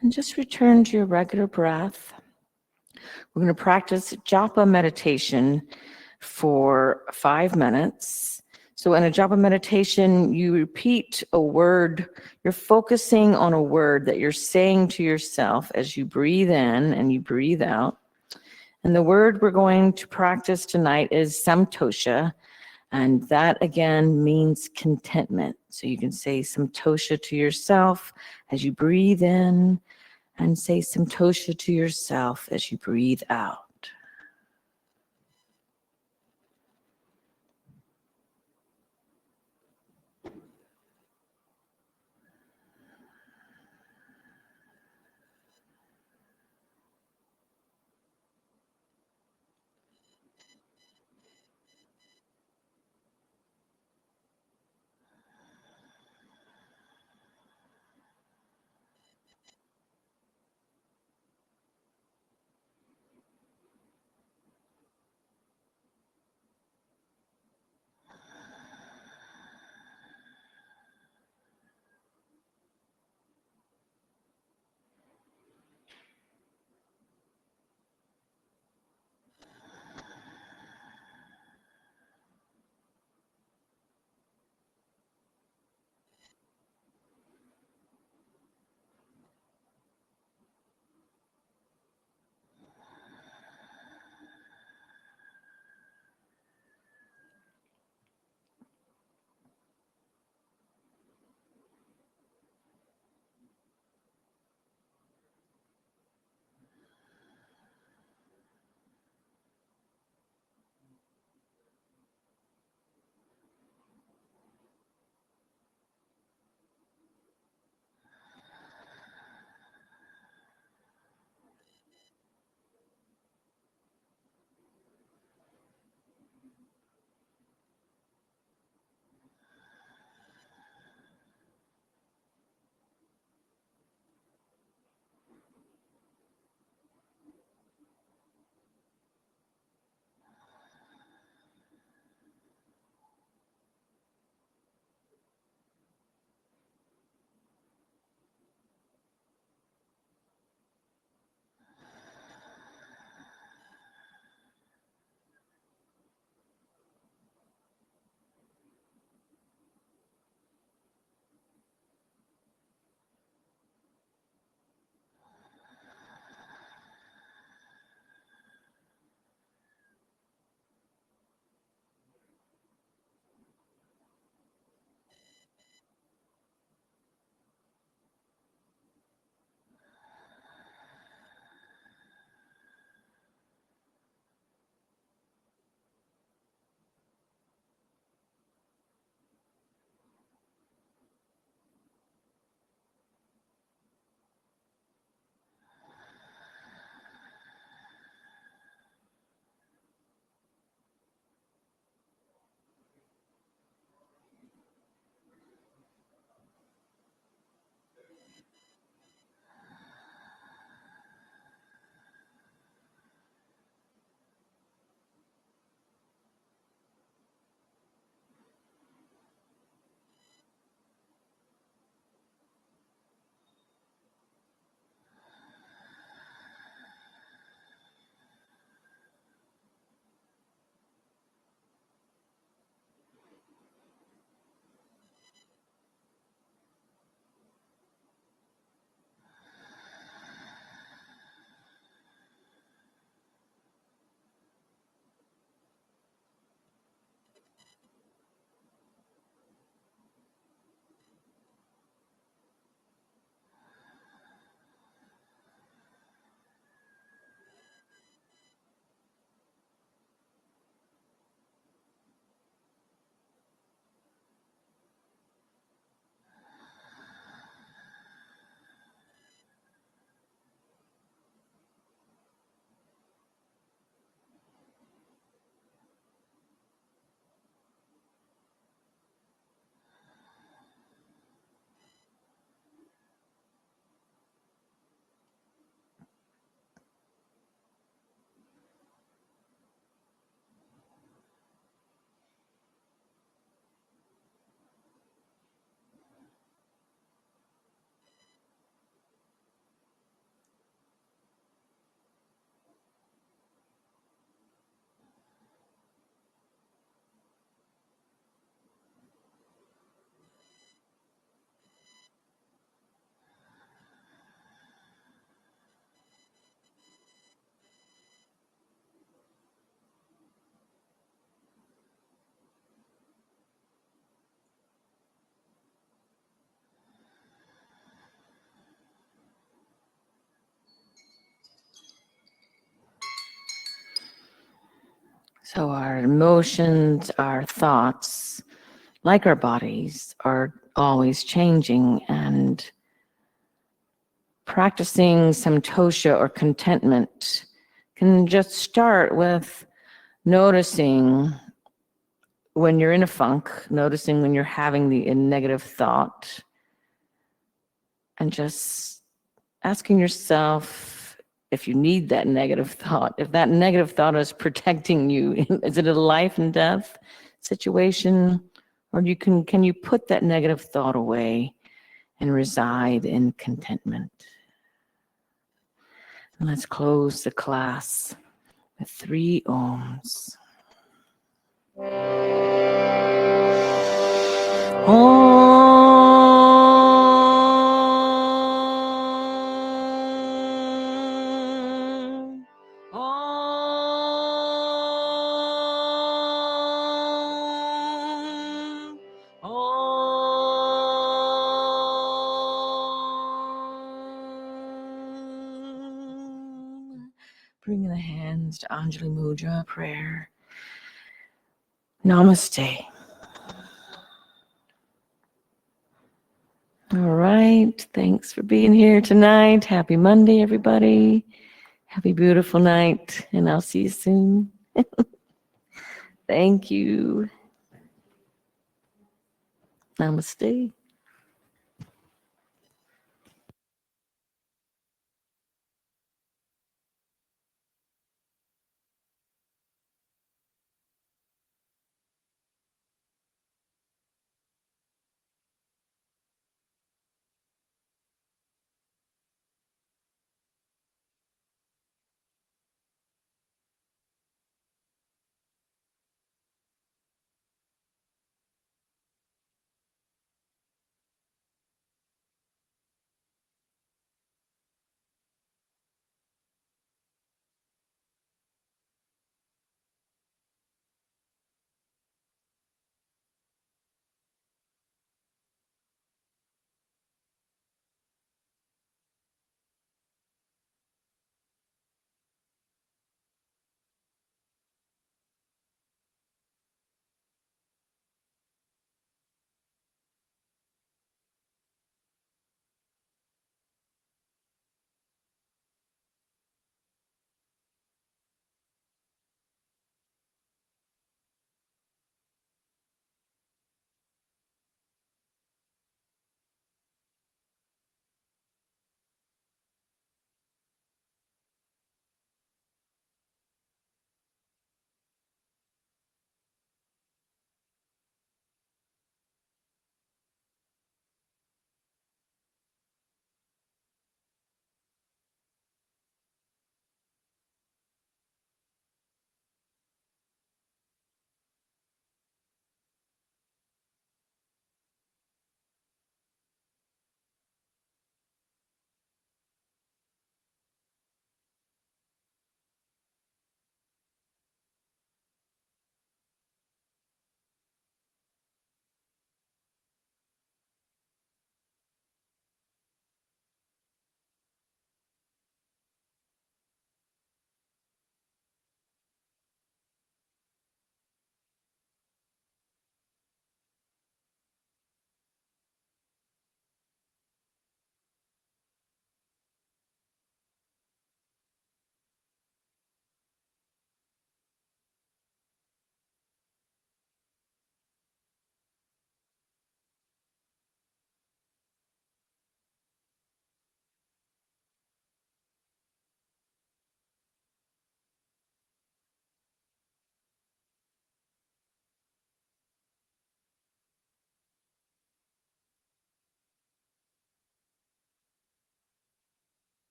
And just return to your regular breath. We're going to practice japa meditation for 5 minutes. So in a japa meditation, you repeat a word. You're focusing on a word that you're saying to yourself as you breathe in and you breathe out. And the word we're going to practice tonight is samtosha. And that again means contentment. So you can say samtosha to yourself as you breathe in, and say samtosha to yourself as you breathe out. So our emotions, our thoughts, like our bodies, are always changing, and practicing samtosha or contentment can just start with noticing when you're in a funk, noticing when you're having a negative thought, and just asking yourself if you need that negative thought, if that negative thought is protecting you. Is it a life and death situation, or can you put that negative thought away and reside in contentment? And let's close the class with 3 ohms. Bring the hands to Anjali Mudra prayer. Namaste. All right. Thanks for being here tonight. Happy Monday, everybody. Have a beautiful night, and I'll see you soon. Thank you. Namaste.